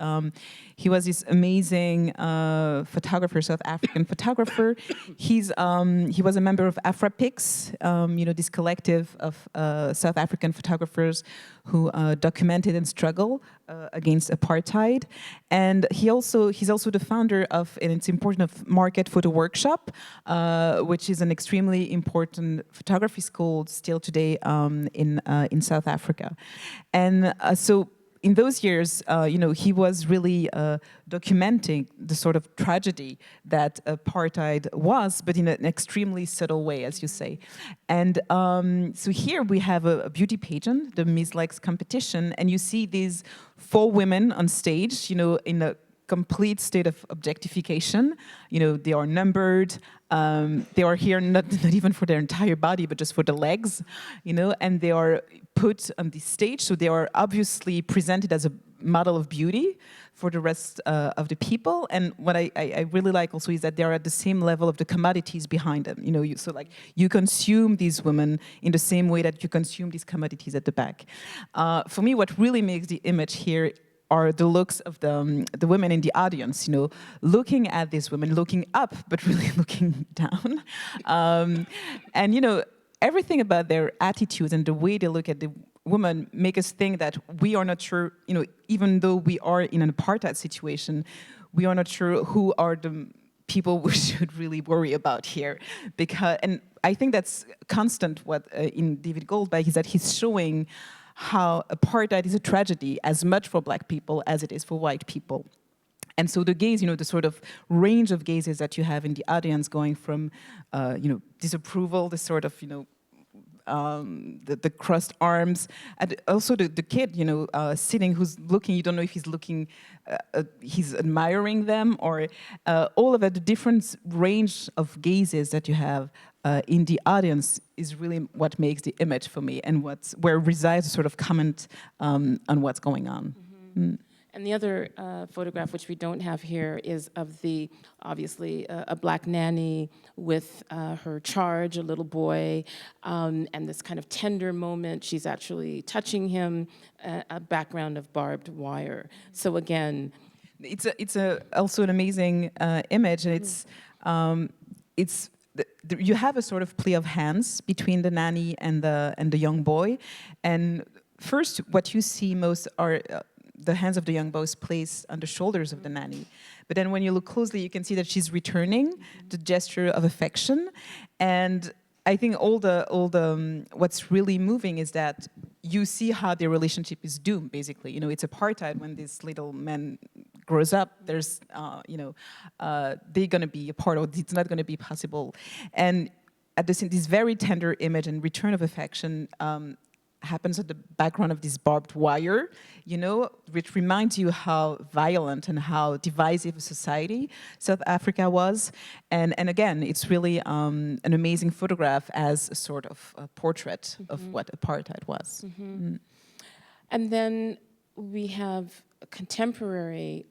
He was this amazing photographer, South African photographer. He was a member of AfraPix, you know, this collective of South African photographers who documented and struggled against apartheid. And he's also the founder of, and it's important, of Market Photo Workshop, which is an extremely important photography school still today in South Africa. And so in those years, you know, he was really documenting the sort of tragedy that apartheid was, but in an extremely subtle way, as you say. And so here we have a beauty pageant, the Miss Legs competition, and you see these 4 women on stage, you know, in a complete state of objectification. You know, they are numbered. They are here not even for their entire body, but just for the legs, you know, and they are put on the stage. So they are obviously presented as a model of beauty for the rest of the people. And what I really like also is that they are at the same level of the commodities behind them. You know, so like you consume these women in the same way that you consume these commodities at the back. For me, what really makes the image here are the looks of the women in the audience, you know, looking at these women, looking up, but really looking down. And, you know, everything about their attitudes and the way they look at the woman make us think that we are not sure, you know, even though we are in an apartheid situation, we are not sure who are the people we should really worry about here. And I think that's constant what in David Goldblatt is that he's showing how apartheid is a tragedy as much for Black people as it is for white people. And so the gaze, you know, the sort of range of gazes that you have in the audience going from, you know, disapproval, the sort of, you know, the crossed arms, and also the kid, you know, sitting, who's looking, you don't know if he's looking, he's admiring them, or all of that, the different range of gazes that you have in the audience is really what makes the image for me, and where resides a sort of comment on what's going on. Mm-hmm. Mm. And the other photograph, which we don't have here, is of obviously, a Black nanny with her charge, a little boy, and this kind of tender moment. She's actually touching him, a background of barbed wire. So again, it's also an amazing image, and you have a sort of play of hands between the nanny and the young boy. And first, what you see most are the hands of the young boy placed on the shoulders of the nanny. But then when you look closely, you can see that she's returning the gesture of affection. And I think what's really moving is that you see how their relationship is doomed, basically. You know, it's apartheid. When this little man grows up, there's, you know, they're going to be a part of it. It's not going to be possible. And at this very tender image and return of affection happens at the background of this barbed wire, you know, which reminds you how violent and how divisive a society South Africa was. And again, it's really an amazing photograph as a sort of a portrait of what apartheid was. And then we have contemporary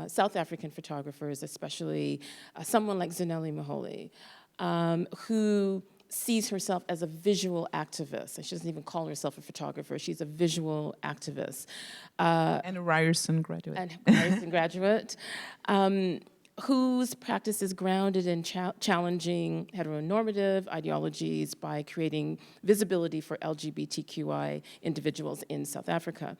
South African photographers, especially someone like Zanele Muholi, who sees herself as a visual activist. She doesn't even call herself a photographer. She's a visual activist. And a Ryerson graduate. And Ryerson graduate. whose practice is grounded in challenging heteronormative ideologies by creating visibility for LGBTQI individuals in South Africa.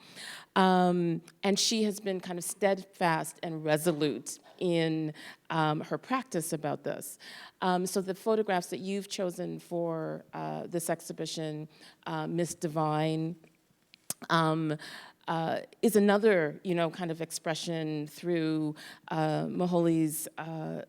And she has been kind of steadfast and resolute in her practice about this. So the photographs that you've chosen for this exhibition, Miss Divine, is another, kind of expression through Moholi's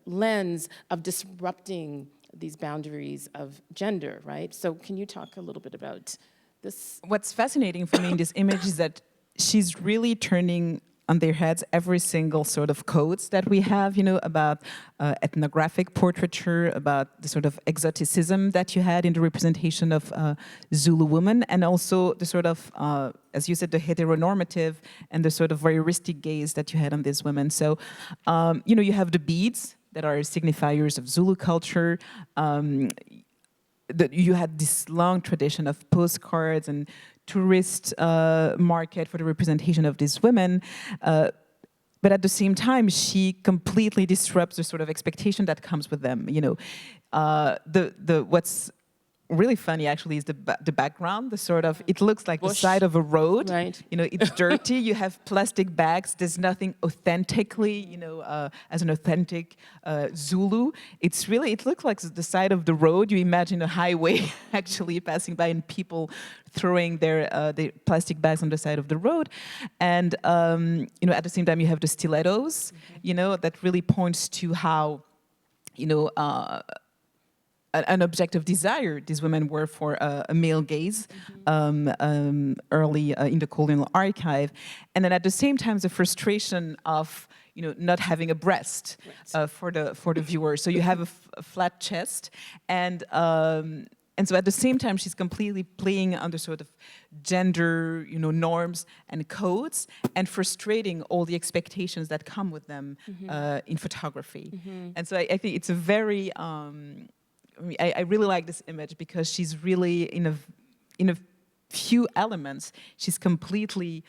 lens of disrupting these boundaries of gender, right? So can you talk a little bit about this? What's fascinating for me in this image is that she's really turning on their heads every single sort of codes that we have, about ethnographic portraiture, about the sort of exoticism that you had in the representation of Zulu women, and also the sort of, as you said, the heteronormative and the sort of voyeuristic gaze that you had on these women. So, you have the beads that are signifiers of Zulu culture. You had this long tradition of postcards and tourist market for the representation of these women. But at the same time, she completely disrupts the sort of expectation that comes with them. What's really funny actually is the background, the sort of, it looks like Bush. The side of a road. Right. It's dirty, you have plastic bags, there's nothing authentically, as an authentic Zulu. It looks like the side of the road. You imagine a highway actually passing by and people throwing their plastic bags on the side of the road. And, at the same time you have the stilettos, that really points to how, an object of desire these women were for a male gaze early in the colonial archive. And then at the same time, the frustration of not having a breast for the viewer. So you have a flat chest, and so at the same time, she's completely playing under sort of gender, norms and codes, and frustrating all the expectations that come with them in photography. And so I think it's a very I really like this image because she's really in a few elements, she's completely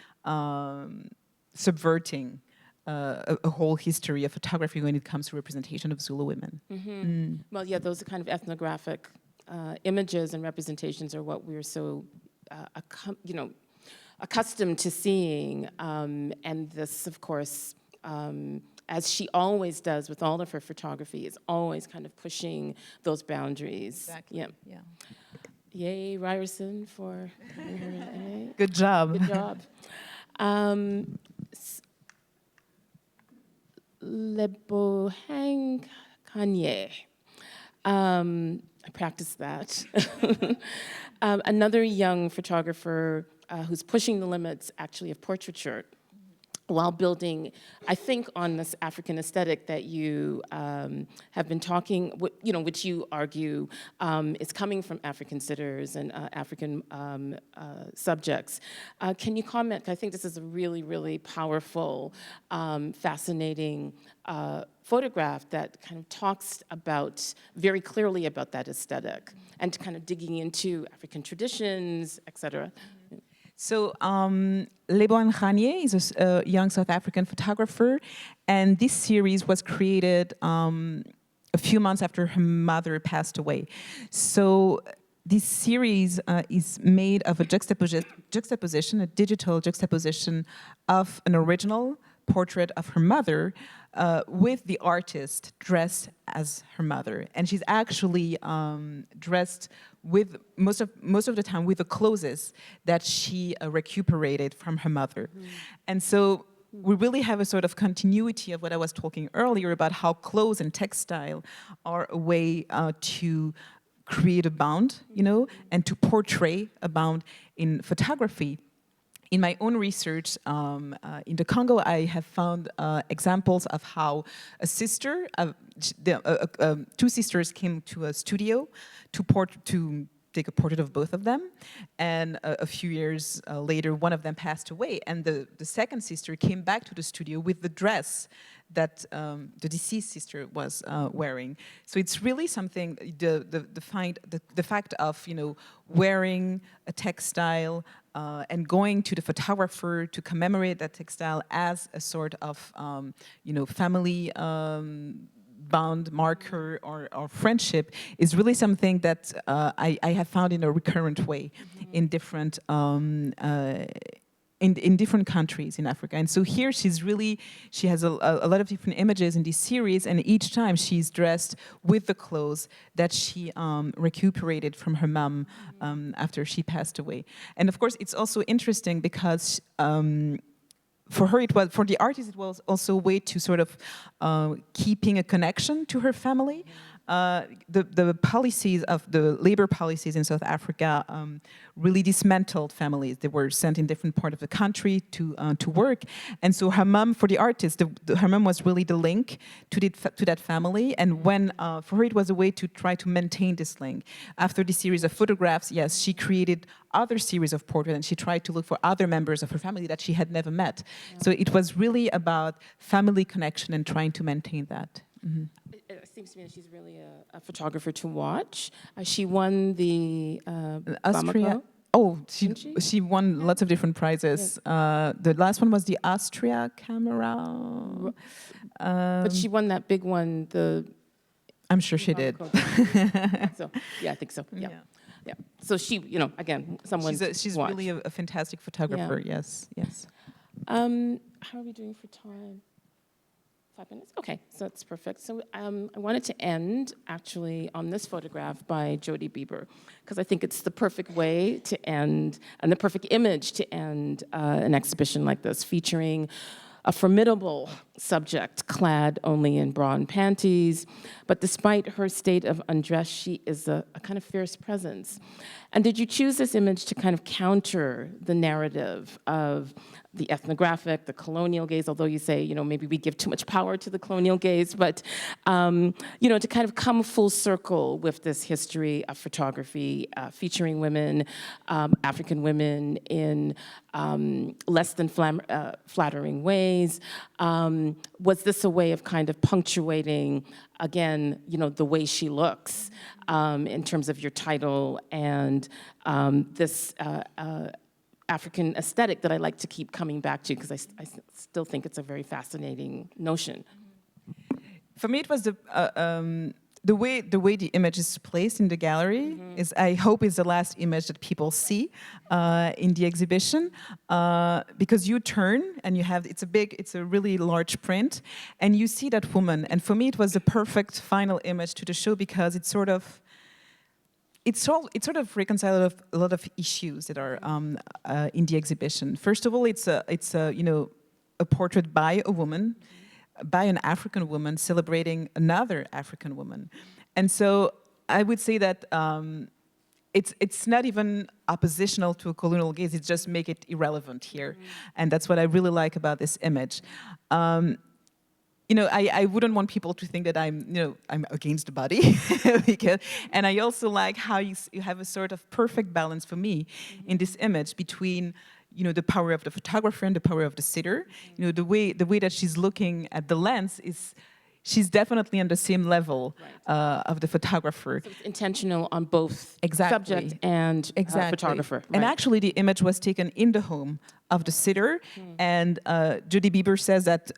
subverting a whole history of photography when it comes to representation of Zulu women. Well, yeah, those kind of ethnographic images and representations are what we're so, accustomed to seeing, and this, of course, as she always does with all of her photography, is always kind of pushing those boundaries. Exactly. Yeah. Yay, Ryerson, for Good job. Good job. Lebohang Kanye. I practiced that. Another young photographer who's pushing the limits, actually, of portraiture, while building, I think, on this African aesthetic that you have been talking, which you argue is coming from African sitters and African subjects. Can you comment? I think this is a really, really powerful, fascinating photograph that kind of talks about, very clearly about that aesthetic, and kind of digging into African traditions, et cetera. So Lebohang Kanye is a young South African photographer, and this series was created a few months after her mother passed away. So this series is made of a juxtaposition, a digital juxtaposition of an original portrait of her mother with the artist dressed as her mother. And she's actually dressed with most of the time with the clothes that she recuperated from her mother. And so we really have a sort of continuity of what I was talking earlier about how clothes and textile are a way to create a bound, and to portray a bound in photography. In my own research in the Congo, I have found examples of how a sister, two sisters came to a studio to take a portrait of both of them. And a few years later, one of them passed away. And the second sister came back to the studio with the dress that the deceased sister was wearing. So it's really something, the fact of, you know, wearing a textile and going to the photographer to commemorate that textile as a sort of, you know, family bond marker or friendship is really something that I have found in a recurrent way in different in different countries in Africa. And so here she has a lot of different images in this series, and each time she's dressed with the clothes that she recuperated from her mom after she passed away. And of course, it's also interesting because for the artist, it was also a way to sort of keeping a connection to her family. The policies of the labor policies in South Africa really dismantled families. They were sent in different parts of the country to work, and so her mom, for the artist, her mom was really the link to that family. And when for her, it was a way to try to maintain this link. After this series of photographs, yes, she created other series of portraits, and she tried to look for other members of her family that she had never met. Yeah. So it was really about family connection and trying to maintain that. Mm-hmm. It seems to me that she's really a photographer to watch. She won the Austria. Bamako. Oh, she won lots of different prizes. Yes. The last one was the Austria camera. But she won that big one. I'm sure she did. So yeah, I think so. Yeah. Yeah. So she, you know, again, someone. She's really a fantastic photographer. Yeah. Yes. How are we doing for time? 5 minutes? Okay, so that's perfect. So I wanted to end, actually, on this photograph by Jody Bieber, because I think it's the perfect way to end, and the perfect image to end an exhibition like this, featuring a formidable subject clad only in bra and panties, but despite her state of undress, she is a kind of fierce presence. And did you choose this image to kind of counter the narrative of the ethnographic, the colonial gaze, although you say, you know, maybe we give too much power to the colonial gaze, but, you know, to kind of come full circle with this history of photography featuring women, African women in less than flattering ways. Was this a way of kind of punctuating, again, you know, the way she looks in terms of your title and this African aesthetic that I like to keep coming back to, because I still think it's a very fascinating notion. For me, it was the way the image is placed in the gallery is, I hope, is the last image that people see in the exhibition, because you turn and you have, it's a really large print, and you see that woman. And for me, it was the perfect final image to the show, because it sort of reconciles a lot of issues that are in the exhibition. First of all, it's a you know, a portrait by a woman, by an African woman celebrating another African woman. And so I would say that it's not even oppositional to a colonial gaze, it just make it irrelevant here. And that's what I really like about this image. You know, I wouldn't want people to think that I'm against the body, and I also like how you have a sort of perfect balance for me in this image between, you know, the power of the photographer and the power of the sitter. You know, the way that she's looking at the lens is, she's definitely on the same level of the photographer. So it's intentional on both subject and photographer. Right. And actually, the image was taken in the home of the sitter, and Jody Bieber says that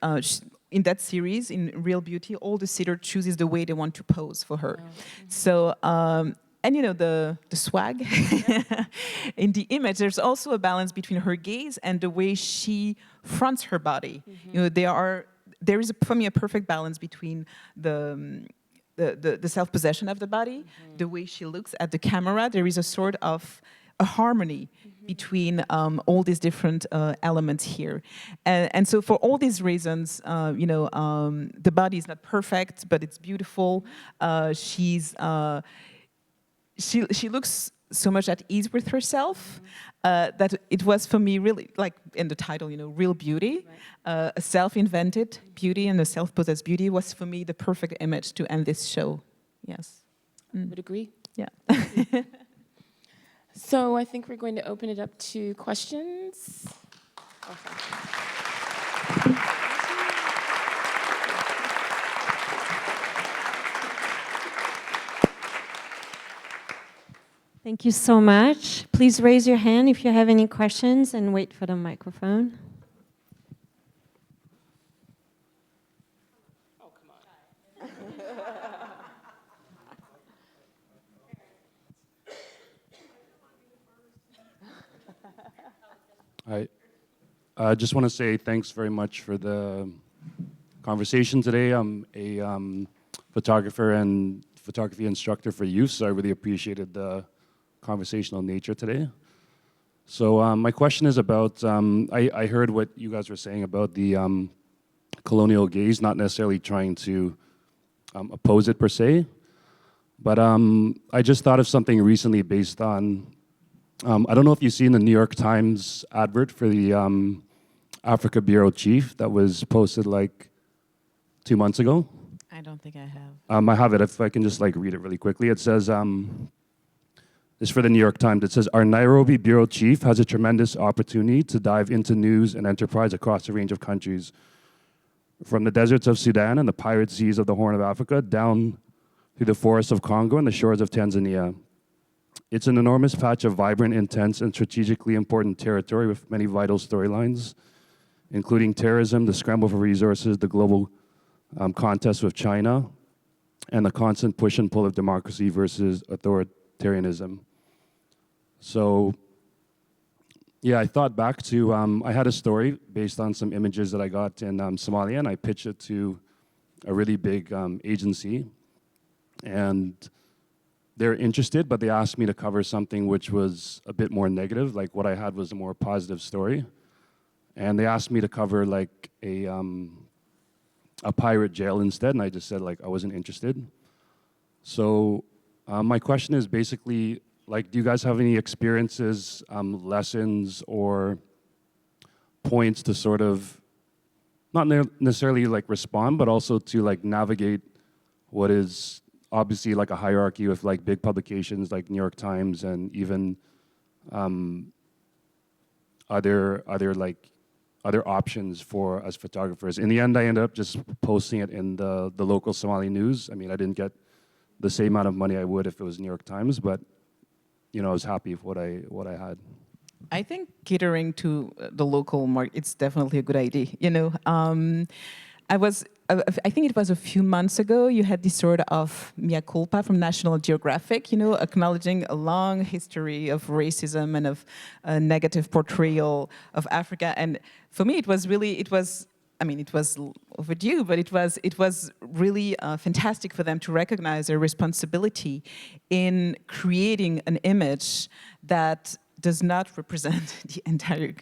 in that series, in Real Beauty, all the sitter chooses the way they want to pose for her. So. And you know, the swag in the image, there's also a balance between her gaze and the way she fronts her body. You know, there is for me a perfect balance between the self-possession of the body, the way she looks at the camera. There is a sort of a harmony between all these different elements here. And so for all these reasons, you know, the body is not perfect, but it's beautiful. She looks so much at ease with herself that it was for me really, like in the title, you know, Real Beauty. A self-invented beauty and a self-possessed beauty was for me the perfect image to end this show. Yes. I would agree. Yeah. So I think we're going to open it up to questions. Okay. Thank you so much. Please raise your hand if you have any questions and wait for the microphone. Oh, come on. I just want to say thanks very much for the conversation today. I'm a photographer and photography instructor for youth, so I really appreciated the conversational nature today. So my question is about, I heard what you guys were saying about the colonial gaze, not necessarily trying to oppose it per se, but I just thought of something recently based on, I don't know if you've seen the New York Times advert for the Africa Bureau Chief that was posted like 2 months ago. I don't think I have. I have it, if I can just like read it really quickly. It says, it's for the New York Times. It says, our Nairobi Bureau Chief has a tremendous opportunity to dive into news and enterprise across a range of countries, from the deserts of Sudan and the pirate seas of the Horn of Africa, down through the forests of Congo and the shores of Tanzania. It's an enormous patch of vibrant, intense, and strategically important territory with many vital storylines, including terrorism, the scramble for resources, the global contest with China, and the constant push and pull of democracy versus authoritarianism. So, yeah, I thought back to, I had a story based on some images that I got in Somalia, and I pitched it to a really big agency, and they're interested, but they asked me to cover something which was a bit more negative, like what I had was a more positive story. And they asked me to cover like a pirate jail instead, and I just said like I wasn't interested. So my question is basically, like, do you guys have any experiences, lessons, or points to sort of, not necessarily like respond, but also to like navigate what is obviously like a hierarchy with like big publications like New York Times and even other options for us photographers. In the end, I ended up just posting it in the local Somali news. I mean, I didn't get the same amount of money I would if it was New York Times, but you know, I was happy with what I had. I think catering to the local market, it's definitely a good idea. You know, I think it was a few months ago, you had this sort of mea culpa from National Geographic, you know, acknowledging a long history of racism and of a negative portrayal of Africa. And for me, it was overdue, but it was really fantastic for them to recognize their responsibility in creating an image that does not represent the entire,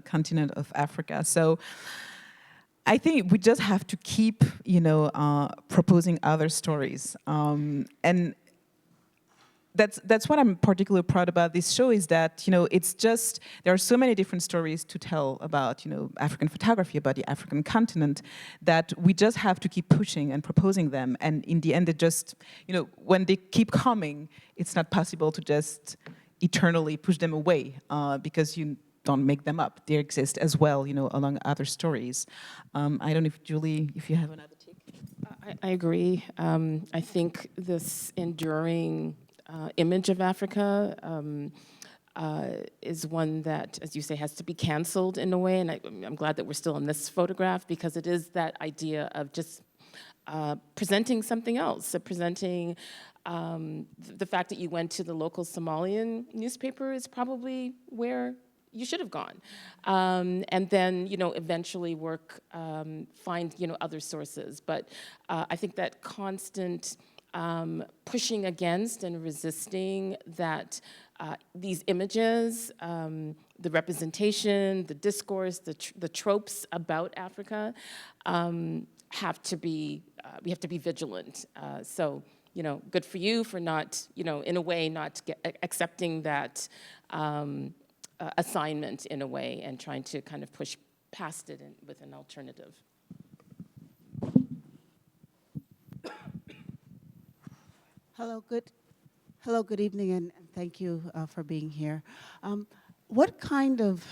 continent of Africa. So I think we just have to keep, proposing other stories, and that's what I'm particularly proud about this show, is that, it's just, there are so many different stories to tell about, African photography, about the African continent, that we just have to keep pushing and proposing them. And in the end, it just, when they keep coming, it's not possible to just eternally push them away, because you don't make them up. They exist as well, along other stories. I don't know if, Julie, if you have another take. I agree. I think this enduring image of Africa is one that, as you say, has to be canceled in a way. And I'm glad that we're still in this photograph, because it is that idea of just presenting something else, presenting the fact that you went to the local Somalian newspaper is probably where you should have gone. And then, eventually find, other sources. But I think that constant pushing against and resisting that these images, the representation, the discourse, the tropes about Africa have to be, we have to be vigilant. So, good for you for not, in a way, not accepting that assignment in a way, and trying to kind of push past it with an alternative. Hello, good evening, and Thank you for being here. What kind of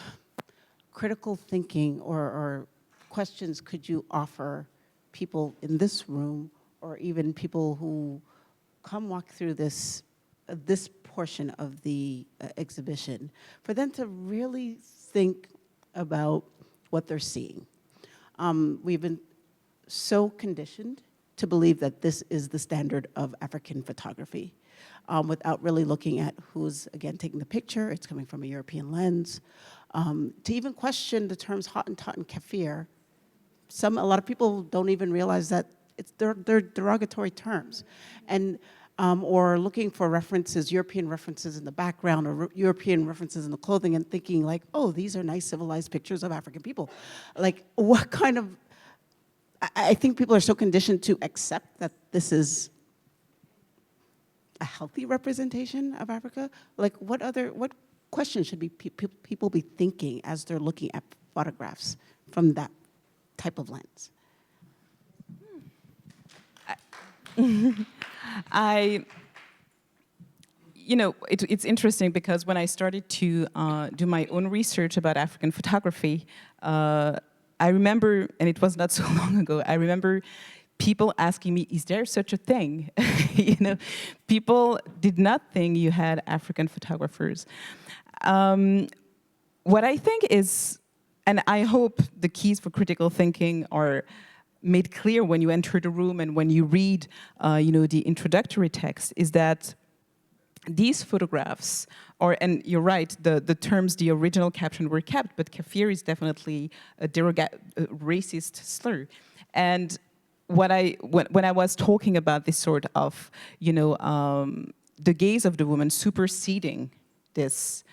critical thinking or questions could you offer people in this room, or even people who come walk through this portion of the exhibition, for them to really think about what they're seeing? We've been so conditioned to believe that this is the standard of African photography, without really looking at who's, again, taking the picture. It's coming from a European lens. To even question the terms Hottentot and Kafir, a lot of people don't even realize that they're derogatory terms. And or looking for references, European references in the background, or European references in the clothing, and thinking like, oh, these are nice civilized pictures of African people. Like, what kind of, I think people are so conditioned to accept that this is a healthy representation of Africa. Like, what questions should people be thinking as they're looking at photographs from that type of lens? It's interesting because when I started to do my own research about African photography, I remember, and it was not so long ago, I remember people asking me, is there such a thing? People did not think you had African photographers. What I think is, and I hope the keys for critical thinking are made clear when you enter the room and when you read, the introductory text, is that these photographs are, and you're right, the terms, the original caption were kept, but Kafir is definitely a racist slur. And when I was talking about this sort of, the gaze of the woman superseding this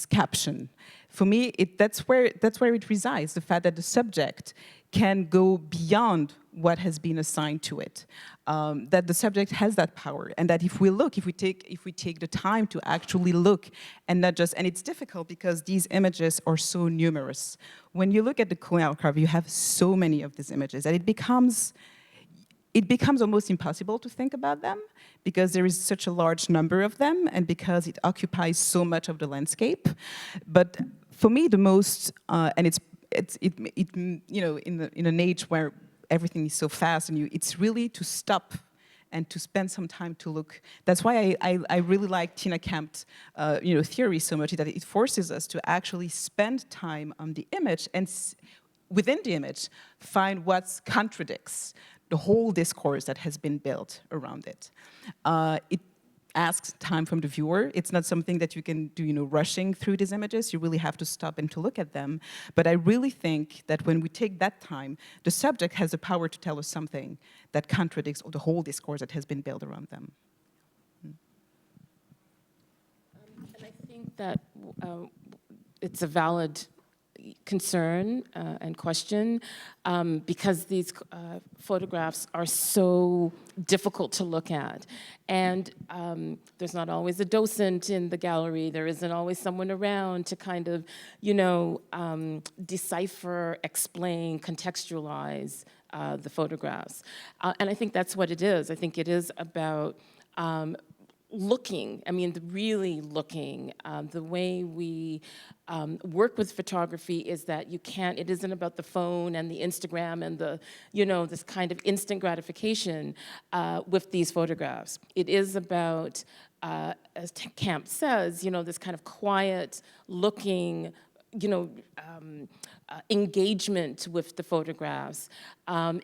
caption, for me, that's where it resides. The fact that the subject can go beyond what has been assigned to it, that the subject has that power, and that if we take the time to actually look, and not just, and it's difficult because these images are so numerous. When you look at the colonial archive, you have so many of these images that it becomes almost impossible to think about them because there is such a large number of them, and because it occupies so much of the landscape. But for me, the most, and it's in an age where everything is so fast, and it's really to stop and to spend some time to look. That's why I really like Tina Kemp's theory so much, that it forces us to actually spend time on the image, and within the image find what contradicts the whole discourse that has been built around it. It asks time from the viewer. It's not something that you can do, rushing through these images. You really have to stop and to look at them. But I really think that when we take that time, the subject has the power to tell us something that contradicts the whole discourse that has been built around them. And I think that it's a valid concern and question because these photographs are so difficult to look at, and there's not always a docent in the gallery. There isn't always someone around to kind of decipher, explain, contextualize the photographs, and I think that's what it is. I think it is about looking, really looking. The way we work with photography is that it isn't about the phone and the Instagram and the, this kind of instant gratification with these photographs. It is about, as Camp says, this kind of quiet looking, engagement with the photographs.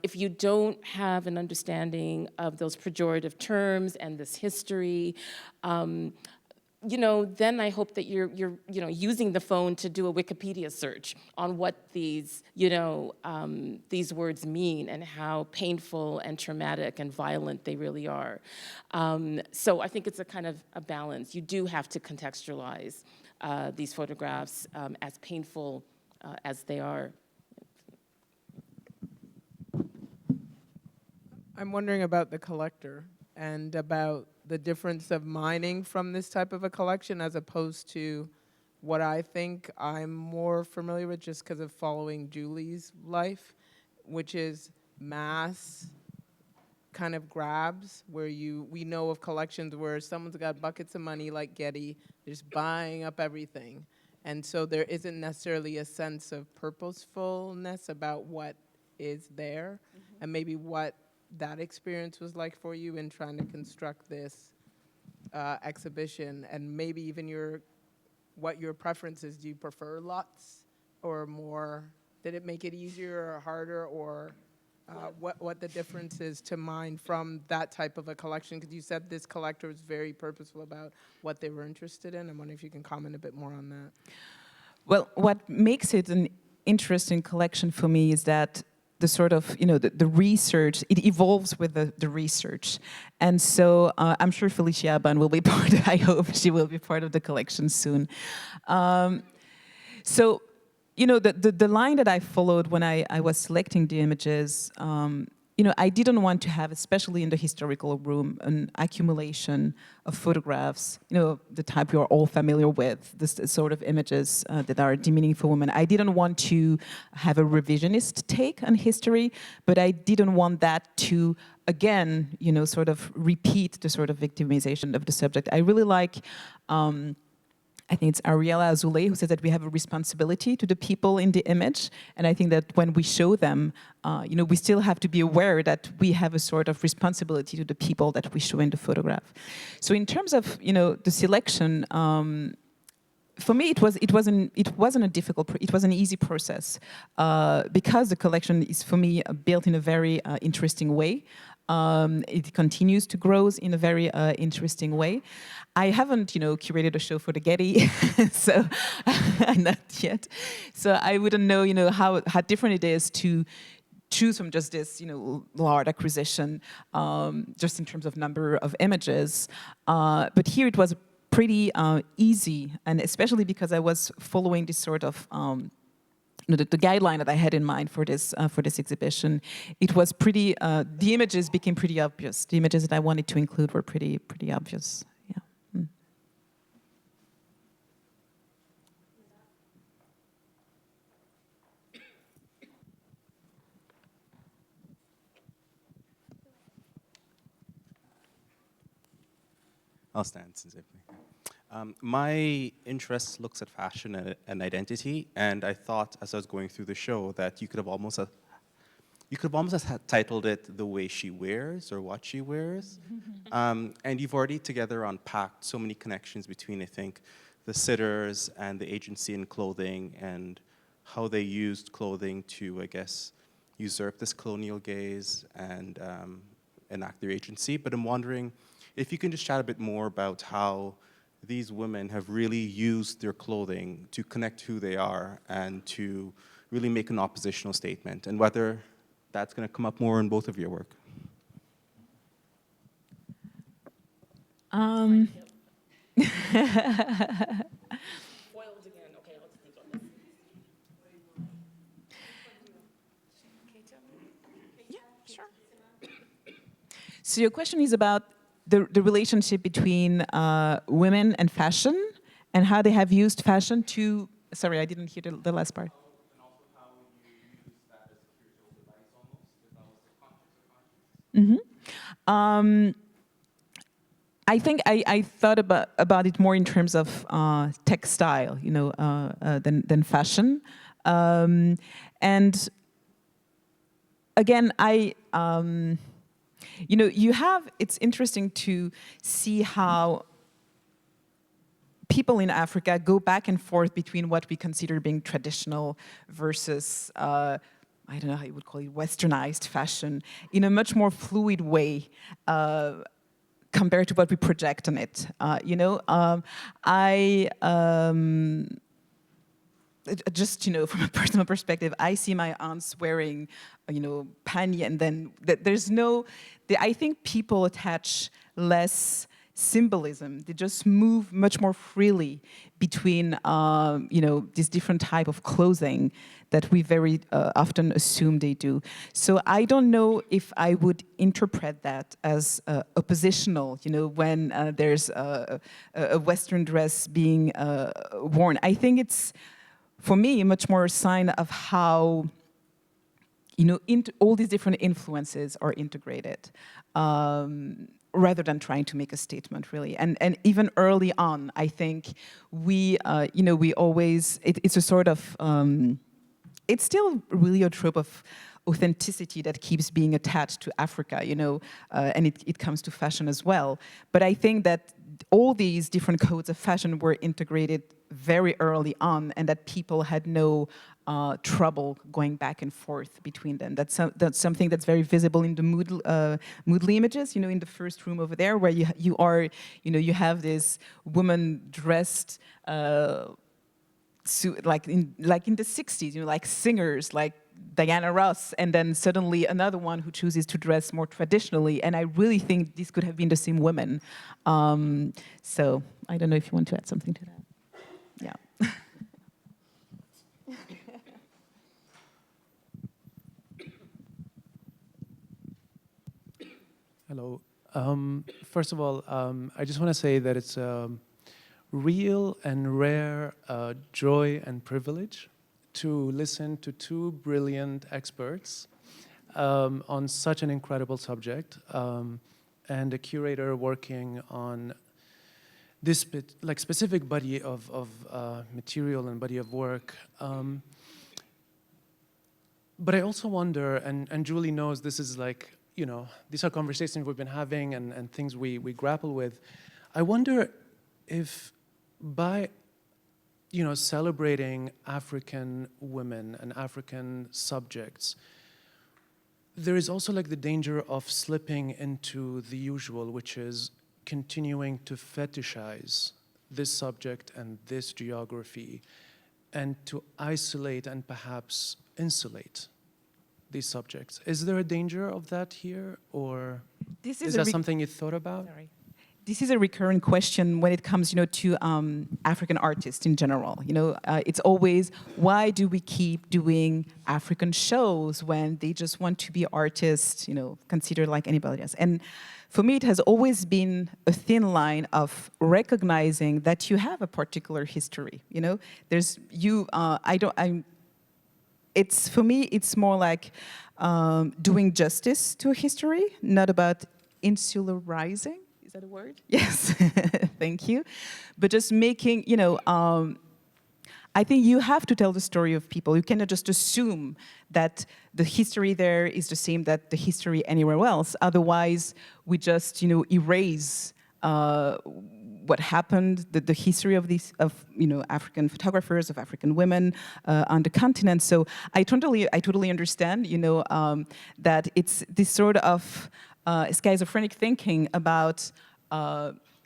If you don't have an understanding of those pejorative terms and this history, then I hope that you're using the phone to do a Wikipedia search on what these words mean and how painful and traumatic and violent they really are. So I think it's a kind of a balance. You do have to contextualize these photographs as painful as they are. I'm wondering about the collector and about the difference of mining from this type of a collection as opposed to what I think I'm more familiar with just because of following Julie's life, which is mass kind of grabs where we know of collections where someone's got buckets of money like Getty, they're just buying up everything. And so there isn't necessarily a sense of purposefulness about what is there, and maybe what that experience was like for you in trying to construct this exhibition, and maybe even what your preferences. Do you prefer lots or more? Did it make it easier or harder, or what the difference is to mine from that type of a collection? Because you said this collector was very purposeful about what they were interested in. I'm wondering if you can comment a bit more on that. Well, what makes it an interesting collection for me is that the sort of, the research, it evolves with the research. And so I'm sure Felicia Aban will be I hope she will be part of the collection soon. So, the line that I followed when I was selecting the images, I didn't want to have, especially in the historical room, an accumulation of photographs, the type you're all familiar with, this sort of images that are demeaning for women. I didn't want to have a revisionist take on history, but I didn't want that to, again, sort of repeat the sort of victimization of the subject. I really like I think it's Ariella Azoulay who says that we have a responsibility to the people in the image. And I think that when we show them, we still have to be aware that we have a sort of responsibility to the people that we show in the photograph. So in terms of, the selection, for me, it wasn't a difficult, it was an easy process because the collection is, for me, built in a very interesting way. It continues to grow in a very interesting way. I haven't, curated a show for the Getty, so not yet. So I wouldn't know, how different it is to choose from just this, large acquisition, just in terms of number of images. But here it was pretty easy, and especially because I was following this sort of the guideline that I had in mind for this exhibition. It was pretty. The images became pretty obvious. The images that I wanted to include were pretty obvious. Yeah. Mm. I'll stand since my interest looks at fashion and identity, and I thought as I was going through the show that you could have almost titled it "The Way She Wears" or "What She Wears," and you've already together unpacked so many connections between, I think, the sitters and the agency in clothing and how they used clothing to, I guess, usurp this colonial gaze and enact their agency. But I'm wondering if you can just chat a bit more about how these women have really used their clothing to connect who they are and to really make an oppositional statement, and whether that's going to come up more in both of your work. Foiled again. Okay, let's think on this. Yeah, sure. So your question is about the relationship between women and fashion, and how they have used fashion to. Sorry, I didn't hear the last part. And also how you use that as a curatorial device almost, if that was the context of fashion. I think I thought about it more in terms of textile, than fashion, and again, it's interesting to see how people in Africa go back and forth between what we consider being traditional versus, I don't know how you would call it, westernized fashion in a much more fluid way compared to what we project on it. Just, from a personal perspective, I see my aunts wearing, pani, and then I think people attach less symbolism. They just move much more freely between, this different type of clothing that we very often assume they do. So I don't know if I would interpret that as oppositional, when there's a Western dress being worn. I think it's, for me, much more a sign of how all these different influences are integrated, rather than trying to make a statement, really. And even early on, I think we always, it's a sort of, it's still really a trope of authenticity that keeps being attached to Africa, and it comes to fashion as well. But I think that all these different codes of fashion were integrated very early on, and that people had no trouble going back and forth between them. That's something that's very visible in the Moodley images, in the first room over there, where you have this woman dressed like in the 60s, like singers, like Diana Ross, and then suddenly another one who chooses to dress more traditionally. And I really think this could have been the same women. So I don't know if you want to add something to that. Yeah. Hello. First of all, I just want to say that it's a real and rare joy and privilege to listen to two brilliant experts on such an incredible subject, and a curator working on this specific body of material and body of work. But I also wonder, and Julie knows this is these are conversations we've been having and things we grapple with. I wonder if by celebrating African women and African subjects, there is also the danger of slipping into the usual, which is continuing to fetishize this subject and this geography, and to isolate and perhaps insulate these subjects. Is there a danger of that here, or is that something you thought about? Sorry. This is a recurring question when it comes, to African artists in general. It's always, why do we keep doing African shows when they just want to be artists, considered like anybody else? And for me, it has always been a thin line of recognizing that you have a particular history. For me, it's more like doing justice to a history, not about insularizing. Is that a word? Yes, thank you. But just making, I think you have to tell the story of people. You cannot just assume that the history there is the same that the history anywhere else. Otherwise, we just, erase what happened, the history of African photographers, of African women on the continent. So I totally understand, that it's this sort of schizophrenic thinking about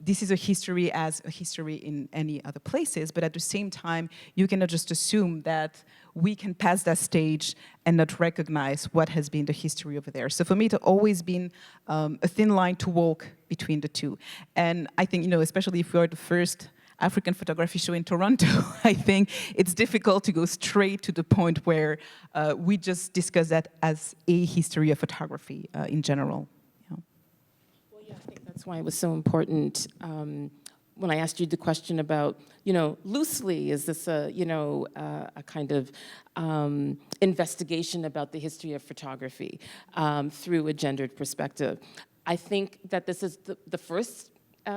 this is a history as a history in any other places, but at the same time, you cannot just assume that we can pass that stage and not recognize what has been the history over there. So for me, it's always been a thin line to walk between the two. And I think, especially if we are the first African photography show in Toronto, I think it's difficult to go straight to the point where we just discuss that as a history of photography in general. Well, yeah, I think that's why it was so important when I asked you the question about, loosely, is this a kind of investigation about the history of photography through a gendered perspective? I think that this is the first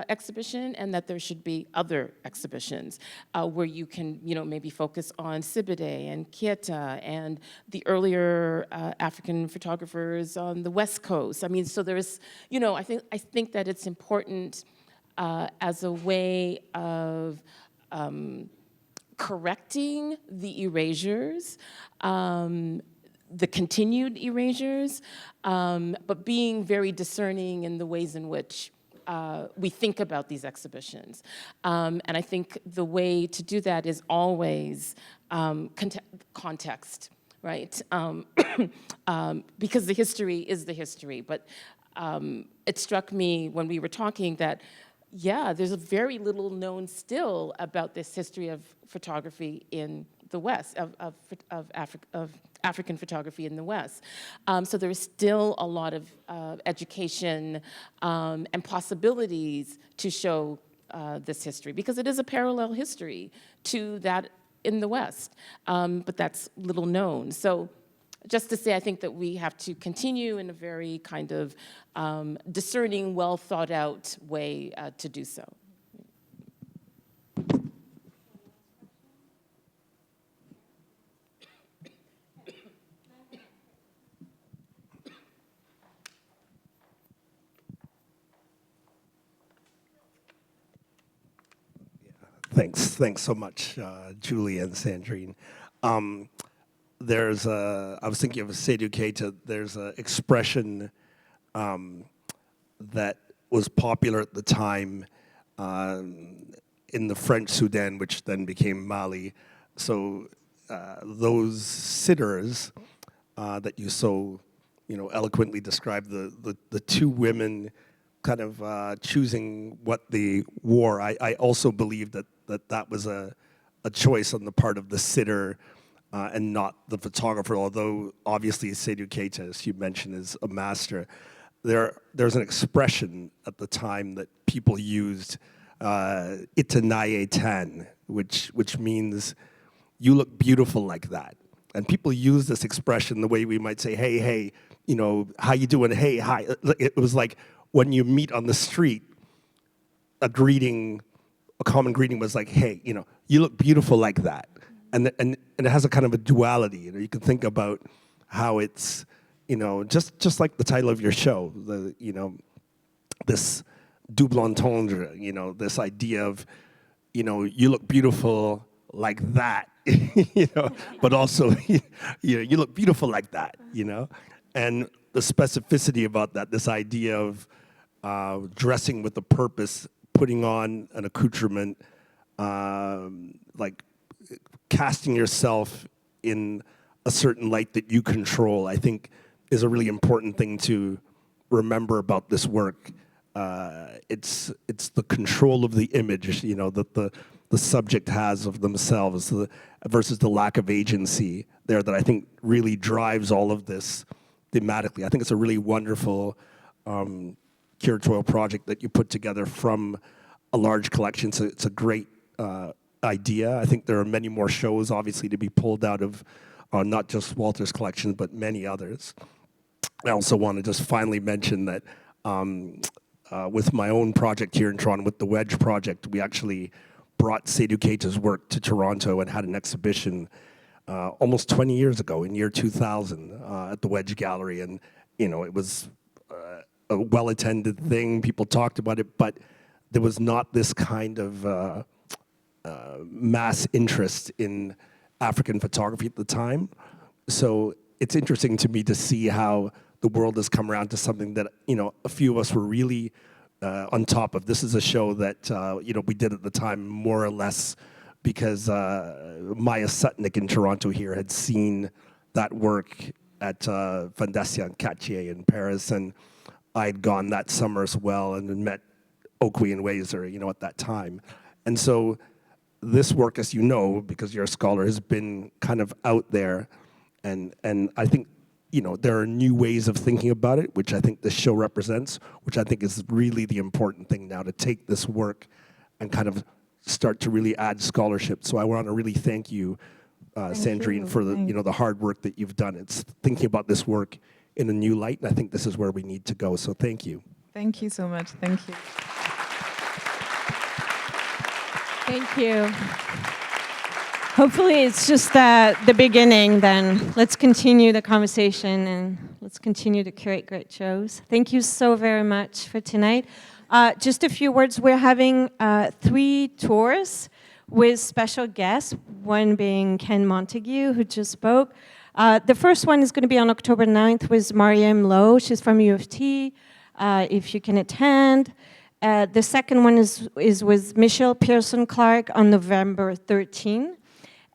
exhibition, and that there should be other exhibitions where you can, maybe focus on Sibide and Kieta and the earlier African photographers on the West Coast. I mean, so there's, I think that it's important as a way of correcting the erasures, the continued erasures, but being very discerning in the ways in which we think about these exhibitions. And I think the way to do that is always context, right? Because the history is the history. But it struck me when we were talking that, yeah, there's a very little known still about this history of photography in the West, of African photography in the West. So there is still a lot of education and possibilities to show this history, because it is a parallel history to that in the West, but that's little known. So just to say, I think that we have to continue in a very kind of discerning, well thought out way to do so. Thanks so much, Julie and Sandrine. I was thinking of Seydou Keita. There's an expression that was popular at the time in the French Sudan, which then became Mali. So those sitters that you so eloquently described, the two women kind of choosing what they wore. I also believe that was a choice on the part of the sitter and not the photographer, although obviously Seydou Keita, as you mentioned, is a master. There's an expression at the time that people used, itanaye tan, which means you look beautiful like that. And people use this expression the way we might say, hey, how you doing? Hey, hi. It was like when you meet on the street, a common greeting was like, hey, you look beautiful like that. And it has a kind of a duality. You can think about how it's, just like the title of your show, this double entendre, this idea of, you look beautiful like that, but also, you look beautiful like that, And the specificity about that, this idea of dressing with a purpose, putting on an accoutrement, like casting yourself in a certain light that you control, I think is a really important thing to remember about this work. It's the control of the image, that the subject has of themselves versus the lack of agency there that I think really drives all of this thematically. I think it's a really wonderful curatorial project that you put together from a large collection. So it's a great idea. I think there are many more shows, obviously, to be pulled out of not just Walter's collection, but many others. I also want to just finally mention that with my own project here in Toronto, with the Wedge project, we actually brought Seydou Keita's work to Toronto and had an exhibition almost 20 years ago, in year 2000, at the Wedge Gallery. And, it was a well-attended thing. People talked about it, but there was not this kind of mass interest in African photography at the time. So it's interesting to me to see how the world has come around to something that, a few of us were really on top of. This is a show that, we did at the time more or less because Maya Sutnick in Toronto here had seen that work at Fondation Cartier in Paris, and I'd gone that summer as well and met Okwe and Wazer, at that time. And so this work, as you know, because you're a scholar, has been kind of out there, and I think, there are new ways of thinking about it, which I think this show represents, which I think is really the important thing now, to take this work and kind of start to really add scholarship. So I want to really thank you, Sandrine, for the hard work that you've done. It's thinking about this work in a new light, and I think this is where we need to go. So thank you. Thank you so much. Thank you. Thank you. Hopefully it's just the beginning then. Let's continue the conversation and let's continue to curate great shows. Thank you so very much for tonight. Just a few words. We're having 3 tours with special guests, one being Ken Montague, who just spoke. The first one is going to be on October 9th with Mariam Lowe. She's from U of T, if you can attend. The second one is with Michelle Pearson-Clark on November 13th.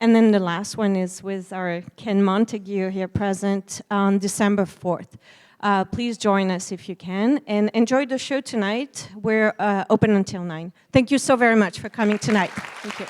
And then the last one is with our Ken Montague here present on December 4th. Please join us if you can. And enjoy the show tonight. We're open until 9. Thank you so very much for coming tonight. Thank you.